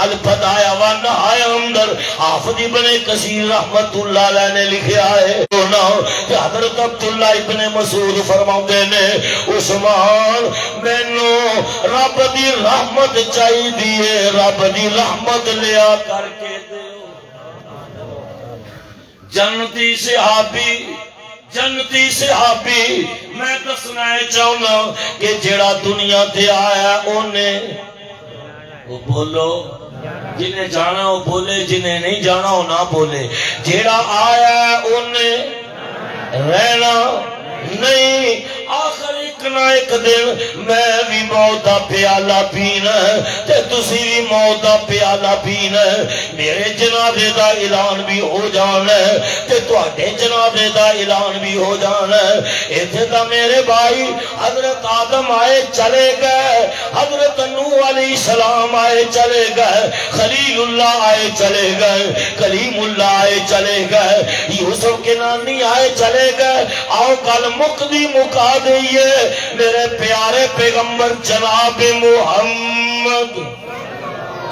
البدایہ و نہایہ اندر حافظ ابن کثیر رحمت اللہ علیہ نے لکھا ہے کہ حضرت عبداللہ ابن مسعود فرماندے نے عثمان مینوں رب دی رحمت چاہیے، رب دی رحمت لیا کر کے دے۔ جنتی صحابی میں دسنا چاہنا کہ جڑا دنیا تے آیا انہیں وہ بولو، جنہیں جانا وہ بولے، جنہیں نہیں جانا وہ نہ بولے۔ جڑا آیا انہیں رہنا نہیں، آخر ایک نہ ایک دن میں بھی موت دا پیالہ پینا تے تسی بھی موت دا پیالہ پینا۔ میرے جنازے دا اعلان بھی ہو جانا تے تواڈے جنازے دا اعلان بھی ہو جانا۔ ایتھے دا میرے بھائی حضرت آدم آئے چلے گئے، حضرت نوح علیہ السلام آئے چلے گئے، خلیل اللہ آئے چلے گئے، کلیم اللہ آئے چلے گئے، یوسف کے نانی آئے چلے گئے۔ آؤ کل مقدی مکا دئیے میرے پیارے پیغمبر جناب محمد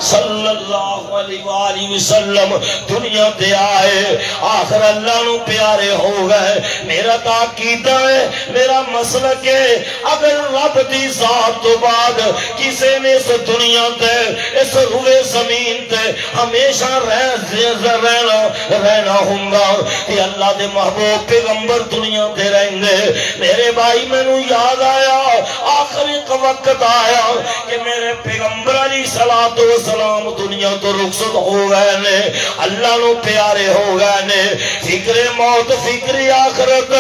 صلی اللہ علیہ وآلہ وسلم دنیا تے آئے، آخر اللہ نو پیارے ہو گئے۔ میرا تاکیدہ ہے، میرا مسلک ہے، اگر رب دی ذات تو بعد کسی نے اس دنیا تے اس روئے زمین تے ہمیشہ رہنا ہونگا کہ اللہ دے محبوب پیغمبر دنیا تے رہیں گے۔ میرے بھائی میں نو یاد آیا، آخر ایک وقت آیا کہ میرے پیغمبر علیہ السلام دنیا تو رخصت ہو گئے نے، اللہ نو پیارے ہو گئے نے۔ فکر موت، فکر آخرت،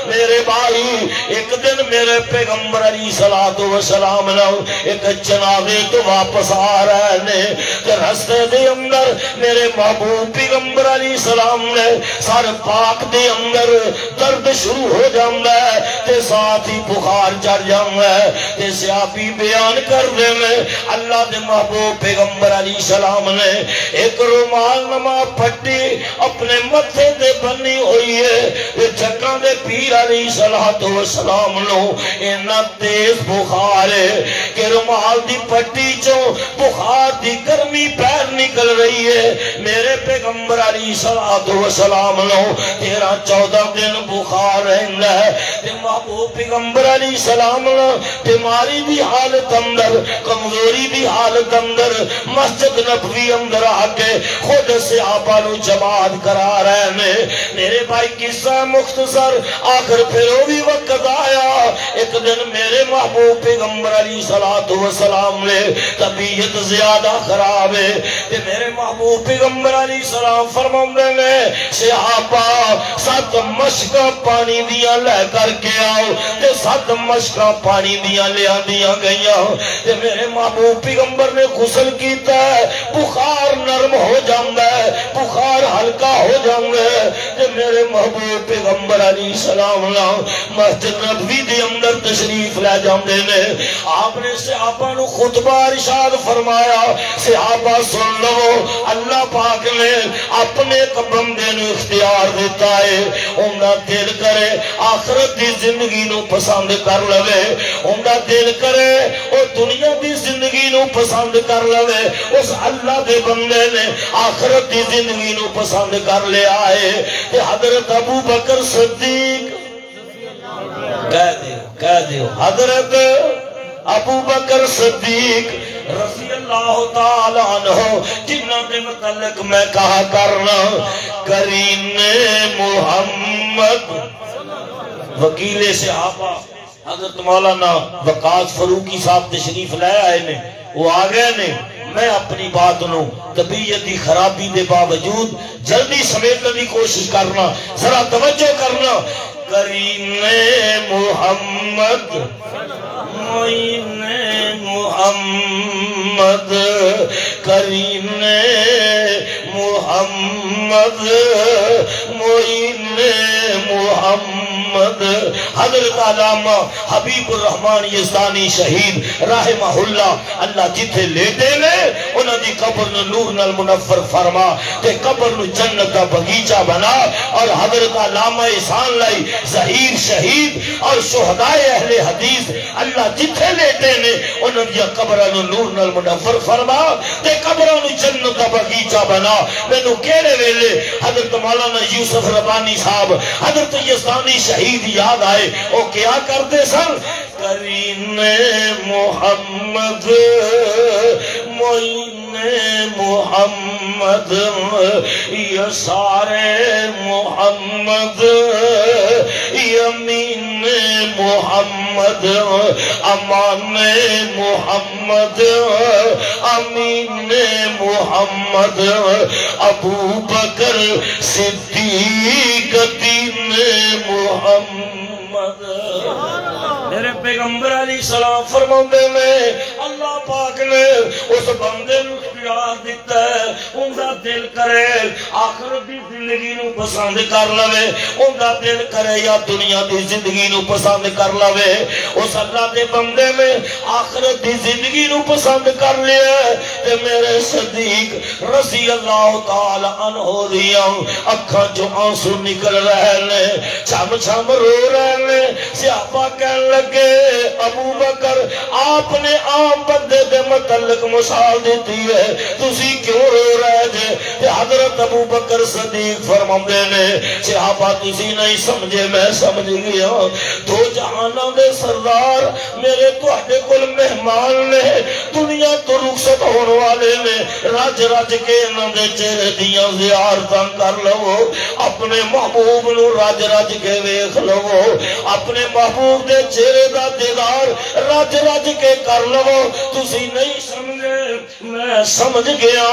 میرے بھائی ایک دن میرے پیغمبر علیہ السلام نے ایک جنازے تو واپس آ رہے نے، کہ رستے دے اندر میرے محبوب پیغمبر علیہ السلام نے سر پاک دے اندر درد شروع ہو جاندہ ہے تے ساتھ ہی بخار چڑھ جاندہ ہے تے صحابی بیان کر دے میں اللہ دے محبوب پیغمبر علیہ السلام نے ایک رومال نما پھٹی اپنے متھے دے بنی ہوئی ہے۔ جگہ دے پیر علیہ السلام نو اینا تیز بخار ہے کہ رومال دی پھٹی چوں بخار دی گرمی پیر نکل رہی ہے۔ میرے پیغمبر علیہ السلام نو 13-14 دن بخار رہنگا ہے تے محبوب پیغمبر علیہ السلام نو بیماری دی حالت اندر، کمزوری دی حالت اندر مسجد نبوی اندر آکے خود صحابہ نو جماعت کرا رہے ہیں۔ میرے بھائی قصہ مختصر، آخر پھر وہ بھی وقت آیا ایک دن میرے محبوب پیغمبر علیہ السلام نے طبیعت زیادہ خراب ہے کہ میرے محبوب پیغمبر علیہ السلام فرماندے نے صحابہ 7 مشکاں پانی دیا لے کر کے آؤ تے 7 مشکاں پانی دیا لیا دیا گئیا تے میرے محبوب پیغمبر نے غسل کیتا ہے، بخار نرم ہو جاندہ ہے، بخار ہلکا ہو جاندہ ہے تے میرے محبوب پیغمبر علیہ السلام نے مسجد نبوی دے اندر تشریف لے جاندے نے۔ آپ نے صحابہ نو خطبہ ارشاد فرمایا، صحابہ سن لو، اللہ پاک نے اپنے بندے نو اختیار دیتا ہے، انہاں دل کرے آخرت دی زندگی نو پسند کر لوے، انہاں دل کرے او دنیا دی زندگی نو پسند کر لوے، اس اللہ دے بندے نے آخرت دی زندگی نو پسند کر لیا ہے۔ حضرت ابو بکر صدیق کہہ دیو حضرت ابو بکر صدیق رضی اللہ تعالیٰ عنہ جنہ کے متعلق میں کہا کرنا کریم محمد وکیل صحابہ حضرت مولانا وقاص فروقی صاحب تشریف لے آئے نے، وہ آگئے نے۔ میں اپنی بات نو طبیعتی خرابی دے باوجود جلدی سمیٹنے دی کوشش کرنا، ذرا توجہ کرنا۔ کریم محمد معین محمد کریم محمد معین محمد حضرت علامہ حبیب الرحمن یزدانی شہید رحمہ اللہ، اللہ جتھے لیتے لے انہاں دی قبر نو نور نال منور فرما تے قبر نو جنت کا بغیچہ بنا، اور حضرت علامہ احسان لائی ظہیر شہید اور شہدائے اہل حدیث اللہ جتھے لیتے نے انہاں دی قبر نو نور نال منور فرما تے قبر نو جنت کا بغیچہ بنا۔ مینوں کہڑے ویلے حضرت مولانا یوسف ربانی صاحب حضرت یزدانی شہید یاد آئے، وہ کیا کرتے سن؟ کریم محمد معین محمد یسار محمد یمین محمد امان محمد امین محمد ابو بکر صدیق دین محمد۔ میرے پیغمبر علیہ السلام فرماندے میں اللہ پاک نے اس بندے نو اختیار دیتا ہے، ان دا دل کرے آخرت دی زندگی نو پسند کر لوے، ان دا دل کرے یا دنیا دی زندگی نو پسند کر لوے۔ اس اللہ دے بندے میں آخرت دی زندگی نو پسند کر لیا تے میرے صدیق رضی اللہ تعالی عنہ دیاں اکھاں جو آنسو نکل رہے نے، چھم چھم رو رہے نے۔ صحابہ کہنے لگے ابو بکر آپ نے عام بندے دے متعلق مثال دیتی ہے تسی کیوں رو رہے جے تے حضرت ابو بکر صدیق فرماندے نے صحابہ تسی نہیں سمجھے میں سمجھ گیا دو جہانوں دے سردار میرے تواڈے کول مہمان نے دنیا تو رخصت ہونے والے نے رج رج کے انہاں دے چہرے دیاں زیارتاں کر لو اپنے محبوب نو رج رج کے ویکھ لو اپنے محبوب دے چہرے دا دیدار رج رج کے کر لو تسی نہیں سمجھے میں سمجھ گیا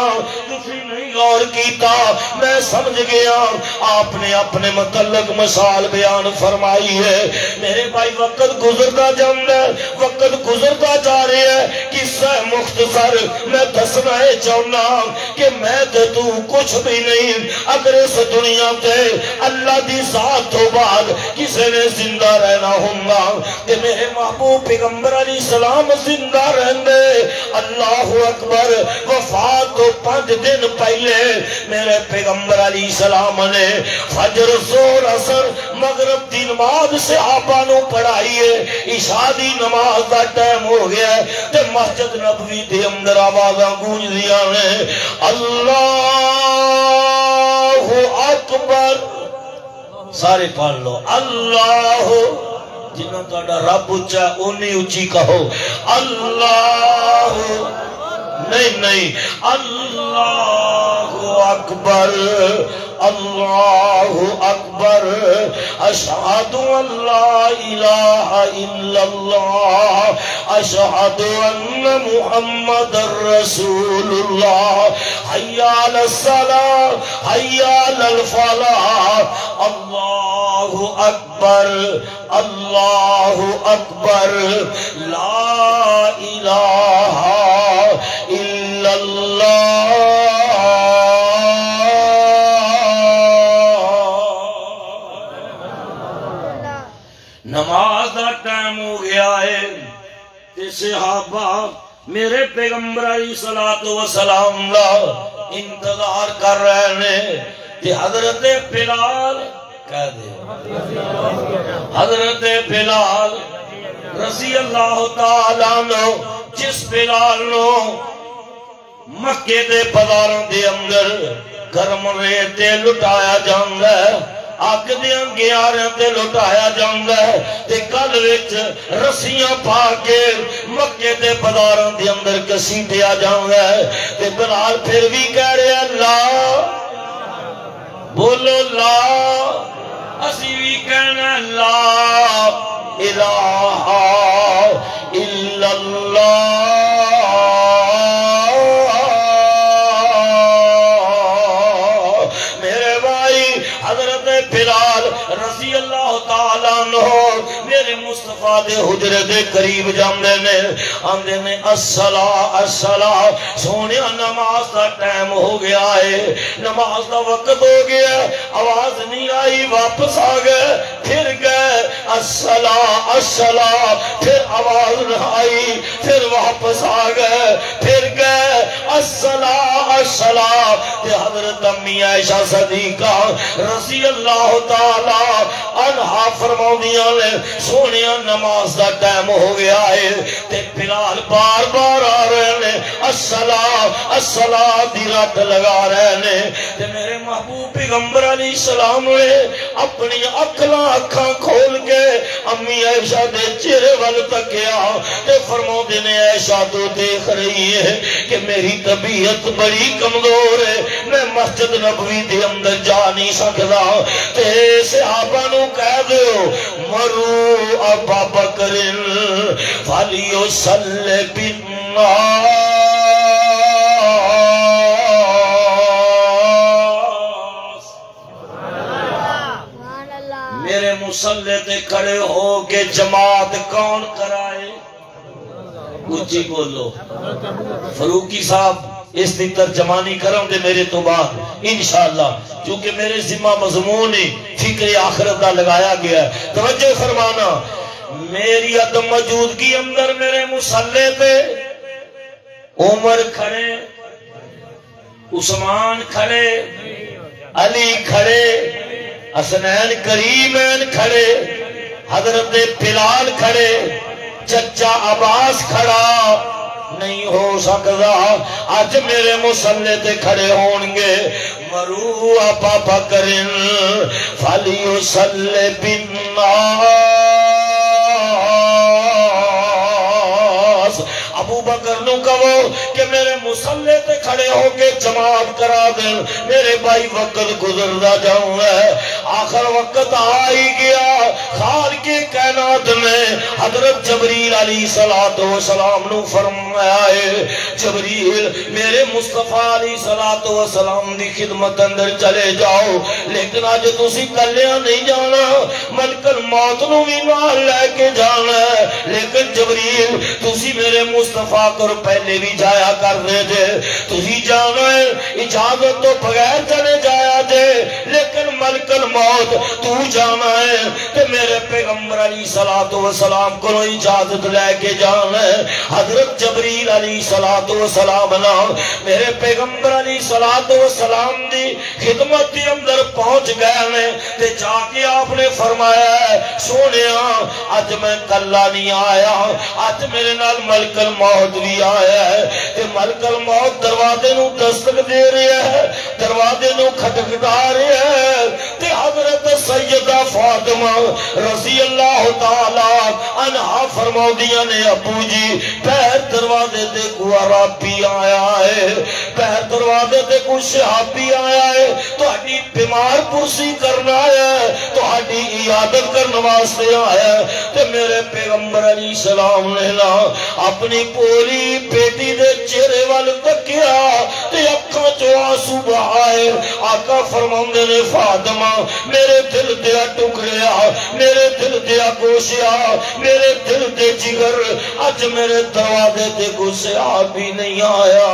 تسی نہیں غور کیتا میں سمجھ گیا آپ نے اپنے متعلق مثال بیان فرمائی ہے میرے بھائی وقت گزرتا جاندہ وقت گزرتا جا رہے ہے قصہ مختصر میں دسنا ہے چاہنا کہ میں تے تو کچھ بھی نہیں اگر اس دنیا تے اللہ دی ذات تو بعد کسے نے زندہ رہنا ہوگا کہ میرے محبوب پیغمبر علیہ السلام زندہ رہندے اللہ اکبر وفات تو 5 دن پہلے میرے پیغمبر علیہ السلام نے فجر زور عصر مغرب دی نماز صحابہ نو پڑھائی ہے عشاء دی نماز دا ٹائم ہو گیا ہے تے مسجد نبوی دے اندر آوازاں گونج دیا نے اللہ اکبر سارے پڑھ لو اللہ جنہاں تہاڈا رب اچا اونی اچھی کہو اللہ نہیں اللہ اکبر اللہ اکبر اشہد ان لا الہ الا اللہ اشہد ان محمد رسول اللہ حی علی الصلاۃ حی علی الفلاح اللہ اکبر لا الہ الا اللہ نماز دا ٹائم ہو گیا ہے تے صحابہ میرے پیغمبر علیہ السلام دا انتظار کر رہے ہیں تے حضرت بلال کہہ دے حضرت بلال رضی اللہ تعالیٰ عنہ جس بلال نو مکے دے بازاراں دے اندر گرم ریتے لٹایا جاندا ہے آگ دیاں گیاریاں تے لٹایا جاندا ہے تے گل وچ رسیاں پا کے مکے دے بازاراں دے اندر گھسیٹیا جاندا ہے تے بلال پھر بھی کہہ رہا لا بولو لا اسی بھی کہنا لا الہ الا اللہ میرے بھائی حضرت بلال رضی اللہ تعالیٰ عنہ میرے مصطفیٰ دے حجرے دے قریب جاندے نے آندے نے الصلاۃ الصلاۃ سونیا نماز دا ٹائم ہو گیا ہے نماز دا وقت ہو گیا آواز نہیں آئی واپس آ گئے پھر گئے الصلاۃ الصلاۃ پھر آواز نہ آئی پھر واپس آ گئے پھر گئے الصلاۃ الصلاۃ تے حضرت امی عائشہ صدیقہ رضی اللہ تعالی عنہا فرماؤندیاں نے سونیا نماز دا ٹائم ہو گیا ہے تے بلال بار بار آ رہے ہیں الصلاۃ الصلاۃ دی رٹ لگا رہے ہیں تے میرے محبوب پیغمبر علیہ السلام نے اپنی اکھاں کھول کے امی عائشہ دے چہرے ول تکیا تے فرماؤندے نے عائشہ تو دیکھ رہی ہے کہ میری طبیعت بڑی کمزور ہے میں مسجد نبوی دے اندر جا نہیں سکدا تے صحابہ نو کہہ دیو مرو ابا بکر فلیصلی بالناس میرے مصلی تے کھڑے ہو کے جماعت کون کرائے اچھی بولو فروقی صاحب اس دی ترجمانی کروں دے میرے تو بعد انشاءاللہ چونکہ میرے ذمہ مضمون فکر آخرت دا لگایا گیا ہے توجہ فرمانا میری عدم موجودگی اندر میرے مصلی پہ عمر کھڑے عثمان کھڑے علی کھڑے حسنین کریمین کھڑے حضرت بلال کھڑے چچا عباس کھڑا نہیں ہو سکتا اج میرے مصلے تے کھڑے ہون گے مرو ابا بکر فلیصلی بالناس ابو بکر نو کہو کہ میرے مصلے تے کھڑے ہو کے جماعت کرا دیں میرے بھائی وقت گزردا جاؤں ہے آخر وقت آئی گیا خالق کائنات میں حضرت جبریل علیہ السلام نو فرمایا ہے جبریل میرے مصطفیٰ علیہ السلام دی خدمت اندر چلے جاؤ لیکن آج تسی کلیاں نہیں جانا ملک الموت نو بھی نال لے کے جانا ہے لیکن جبریل تسی میرے مصطفیٰ کو پہلے بھی جایا کر دے جے تسی جانا ہے اجازت تو بغیر چلے جایا جے لیکن ملک الموت تو جانا ہے کہ میرے پیغمبر علیہ السلام کو اجازت لے کے جانا ہے حضرت جبریل علیہ السلام میرے پیغمبر علیہ السلام دی خدمت دی اندر پہنچ گئے ہیں تے جا کے آپ نے فرمایا ہے سونیا آج میں کلا نہیں آیا آج میرے نال ملک الموت بھی آیا ہے تے ملک الموت دروازے نو دستک دے رہے ہے دروازے نو کھٹکھٹا رہے ہے تے حضرت سیدہ فاطمہ رضی اللہ تعالی عنہا فرماؤدیاں نے ابو جی پہر دروازے تے کو عربی آیا ہے پہر دروازے تے کو صحابی آیا ہے تو ہڈی بیمار پرسی کرنا ہے تو ہڈی عیادت کرنے واسطے آیا ہے تے میرے پیغمبر علیہ السلام نے نا اپنی پوری بیٹی دے چہرے وال تکیا تے اکھاں چوں آنسو بہائے آقا فرماندے نے فاطمہ میرے دل دیا ٹکڑیا میرے دل دیا گوشیا میرے دل دے جگر آج میرے دروازے تے کوئی صحابی نہیں آیا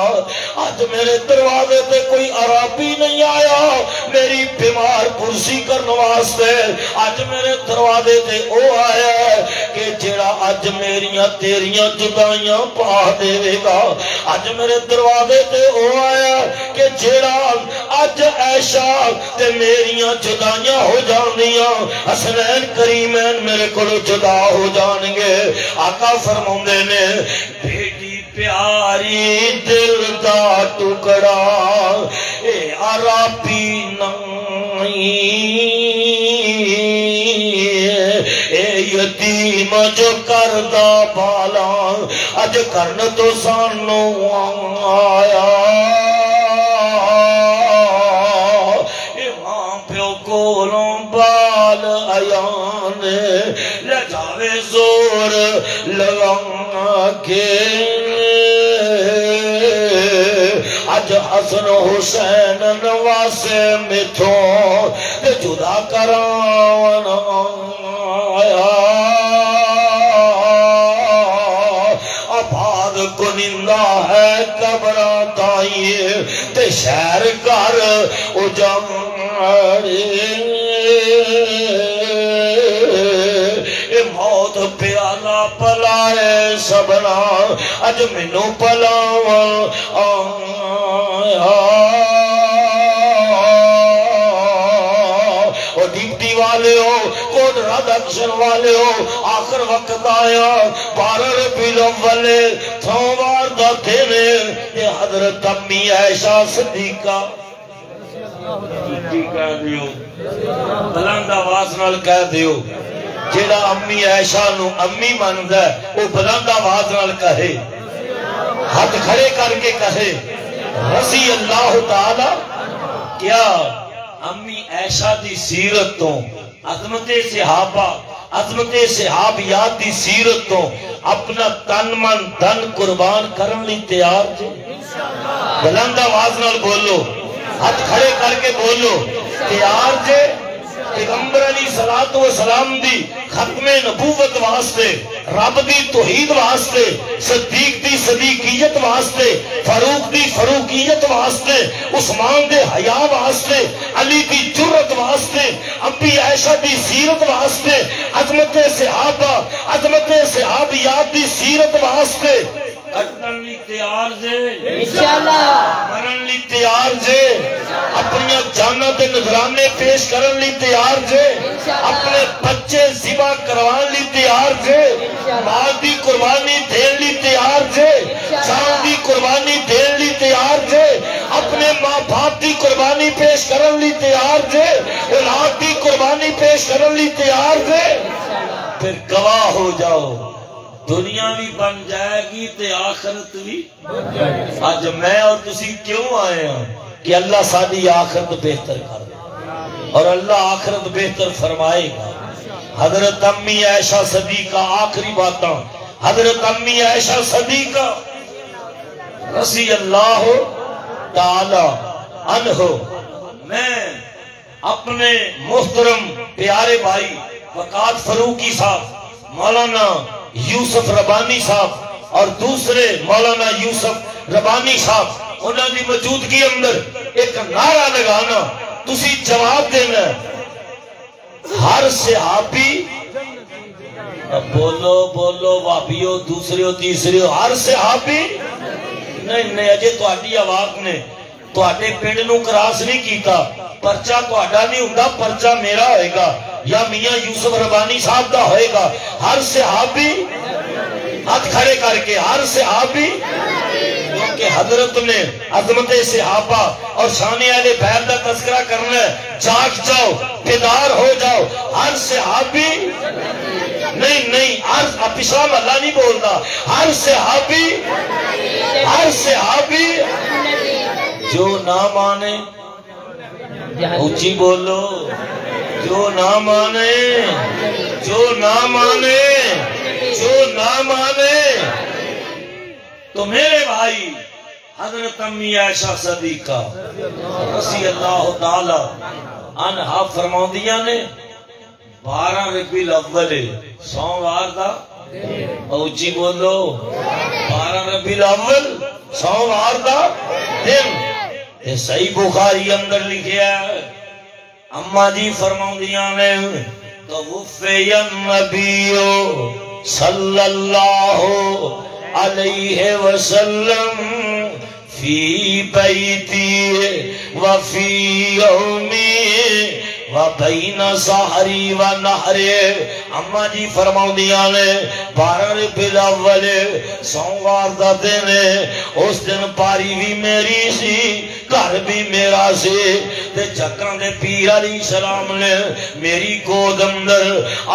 آج میرے دروازے تے کوئی عربی نہیں آیا میری بیمار پرسی کرنے واسطے آج میرے دروازے تے او آیا کہ جڑا آج میریاں تیریاں جدائیاں پا دے گا آج میرے دروازے تے او آیا کہ جڑا آج عائشہ تے میریاں جدائیاں ہو جاندیاں حسنین کریمین میرے کو جدا ہو جان گے آقا فرماندے نے بیٹی پیاری دل دا ٹکڑا اے عربی نہیں اے یتیم جو کردہ بالا اج کرن تو سانو آیا کولوں بال ایان لے جاوے زور لگا کے اج حسن حسین نواسے میتھوں تے جدا کرانا آیا آباد کنندہ ہے قبران تائیے تے شہر کر اجم موت پیالہ پلائے سبنا اج منو پلاواں آیا اور ڈیپٹی والے ہو کوٹ رادکشن والے ہو آخر وقت آیا 12 ربیع الاول سوموار دا دن یہ حضرت امی عائشہ صدیقہ کہہ دیو بلند آواز نال کہہ دیو جیڑا امی عائشہ نو امی ماندا ہے وہ بلند آواز نال کہے ہاتھ کھڑے کر کے کہے رضی اللہ تعالی کیا امی عائشہ دی سیرت تو عظمت صحابہ عظمت صحابیات دی سیرت تو اپنا تن من دن قربان کرن لی تیار تھے بلند آواز نال بولو ہاتھ کھڑے کر کے بولو تیار تھے پیغمبر علیہ السلام دی ختم نبوت واسطے رب دی توحید واسطے صدیق دی صدیقیت واسطے فاروق دی فاروقیت واسطے عثمان دے حیا واسطے علی دی جرت واسطے امی عائشہ دی سیرت واسطے عظمت صحابہ عظمت صحابیات دی سیرت واسطے کٹن لی تیار جے انشاءاللہ مرن لی تیار جے اپنی جانہ دے نظرانے پیش کرن لی تیار جے اپنے بچے ذبح کروان لی تیار جے مال دی قربانی دین لی تیار جے قربانی پیش کرن لی تیار جے، اولاد دی قربانی پیش کرن لی تیار جے، پھر گواہ ہو جاؤ، دنیا بھی بن جائے گی تے آخرت بھی۔ آج میں اور تسی کیوں آئے ہیں کہ اللہ ساری آخرت بہتر کر دے، اور اللہ آخرت بہتر فرمائے گا۔ حضرت امی عائشہ صدیقہ، آخری باتاں، حضرت امی عائشہ صدیقہ رضی اللہ تعالی عنہ، میں اپنے محترم پیارے بھائی وقات فروقی صاحب، مولانا یوسف ربانی صاحب اور دوسرے مولانا یوسف ربانی صاحب، انہوں نے موجودگی اندر ایک نعرہ لگانا، تسی جواب دینا، ہر صحابی، بولو بولو وابیو، دوسرے و تیسرے، ہر صحابی، نہیں اجے تہاڈی آواز نے تہاڈے پنڈ نو کراس نہیں کیتا، پرچہ تہاڈا نہیں ہوندا، پرچہ میرا ہوئے گا یا میاں یوسف ربانی صاحب دا ہوئے گا۔ ہر صحابی ہاتھ کھڑے کر کے، ہر صحابی، کیونکہ حضرت نے عظمت صحابہ اور شان اہل بیت کا تذکرہ کرنا ہے، جاگ جاؤ، بیدار ہو جاؤ، ہر صحابی، نہیں پچھلا محلہ نہیں بولتا، ہر صحابی، ہر صحابی جو نہ مانے، اونچی بولو، جو نہ مانے، جو نہ مانے، جو نہ مانے، تو میرے بھائی حضرت امی عائشہ صدیقہ رضی اللہ تعالی عنہا فرماندیاں نے 12 ربیع الاول سوموار دا، اونچی بولو، 12 ربیع الاول سوموار دا دن، یہ صحیح بخاری اندر لکھیا ہے، اما جی فرماندیاں نے توفی النبی صلی اللہ علیہ وسلم فی بیتی وفی یومی وبین سحری و نحری، اما جی فرماؤندیاں نے 12 ربیع الاول سوموار دا دن، اس دن پاری بھی میری سی، گھر بھی میرا سی، تے چکران دے پیر علیہ السلام نے میری گود اندر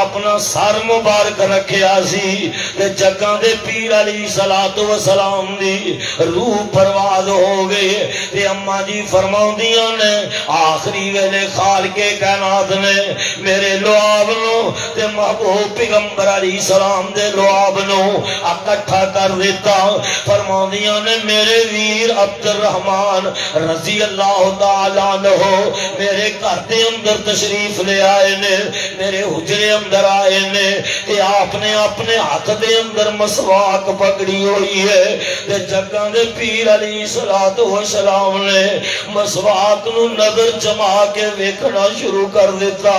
اپنا سر مبارک رکھیا سی، تے چکران دے پیر علیہ السلام دی روح پرواز ہو گئی، تے اما جی فرماؤندیاں نے آخری ویلے خال کے کائنات نے میرے لعاب نو تے محبوب پیغمبر علیہ السلام دے لعاب نو اکٹھا کر دیتا، فرماندیاں نے میرے ویر عبد الرحمن رضی اللہ تعالیٰ عنہ میرے گھر دے اندر تشریف لے آئے نے، میرے حجرے اندر آئے نے، کہ آپ نے اپنے ہاتھ دے اندر مسواک پکڑی ہوئی ہے، تے جگہ دے پیر علیہ السلام نے مسواک نو نظر جما کے ویکھنا شروع کر دیتا،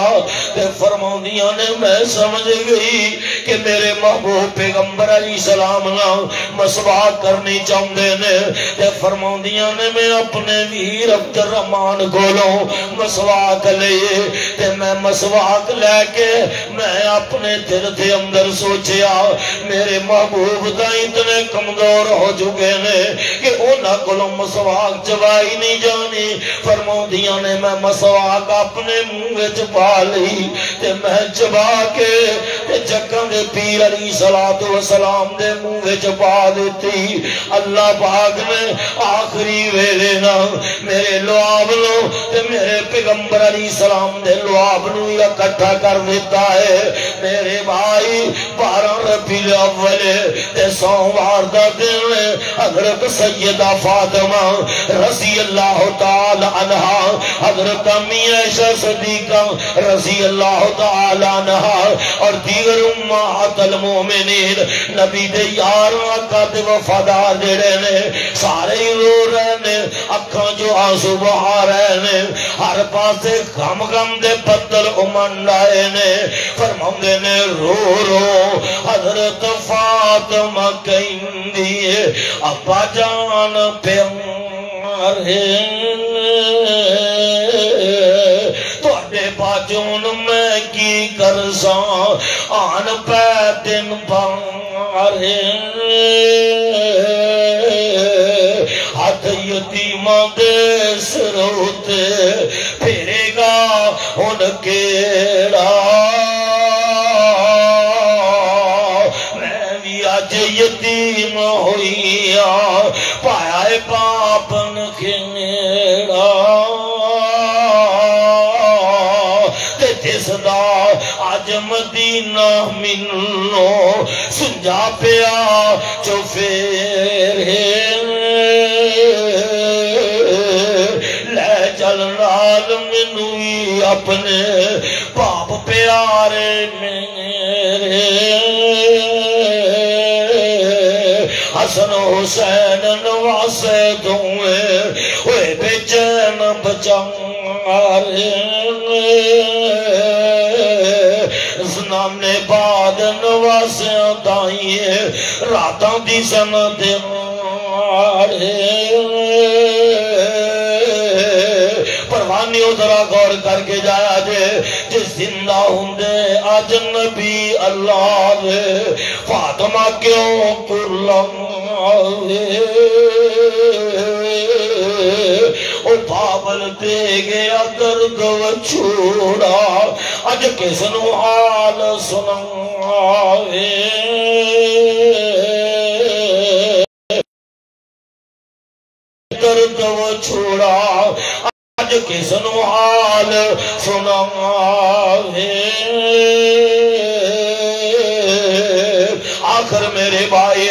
تے فرماندیاں نے میں سمجھ گئی کہ میرے محبوب پیغمبر علیہ السلام نا مسواک کرنی چاہندے نے، تے فرماندیاں نے میں اپنے ویر عبد الرحمن کولوں مسواک لئے، تے میں مسواک لے کے میں اپنے دل دے اندر سوچیا میرے محبوب دا اتنے کمزور ہو چکے نے کہ انہاں کولوں مسواک چوائی نہیں جانی، فرماندیاں نے میں مسواک اپنے منہ وچ پا لئی، تے میں چبا کے تے جگہ دے پیر علیہ السلام دے منہ وچ پا دیتی۔ اللہ پاک نے آخری ویلے نا میرے لعاب نو تے میرے پیغمبر علیہ السلام دے لعاب نو اکٹھا کر دیتا ہے۔ میرے بھائی 12 ربیع الاول تے سوموار دا دن حضرت سیدہ فاطمہ رضی اللہ تعالی عنہا، حضرت امی عائشہ صدیقہ رضی اللہ تعالی عنہا اور دیگر امہات المومنین نبی دے یاراں آقا دے وفادار جڑے نے سارے ہی رو رہے نے، اکھاں جو آنسو بہا رہے نے، ہر پاسے غم غم دے بدل امن آئے نے، فرماندے نے رو رو حضرت فاطمہ کہندی ابا جان پیار ہے تواڈے باجون میں کی کرساں آن پہ دن بار ہے، ہاتھ یتیم دے سروتے پھرے گا ان کیڑا میں بھی آج یتیم ہوئیا پایا ہے پاپن کھیڑا تے جس دا آج مدینہ منو سنجا پیا جو پھیرے لے چل نال منوی اپنے باپ پیارے میرے حسن حسین نواسے دوئے ہوئے بے چین بچارے زنام نے بعد نواسے دائیے راتاں دی سند مارے پروانی ادھرا غور کر کے جایا جے جس زندہ ہوندے آج نبی اللہ دے فاطمہ کیوں کرلماوے او بابل دے گیا درد و چھوڑا آج کس نو حال سناوے درد و چھوڑا آج کس نو حال سناوے آخر میرے بھائی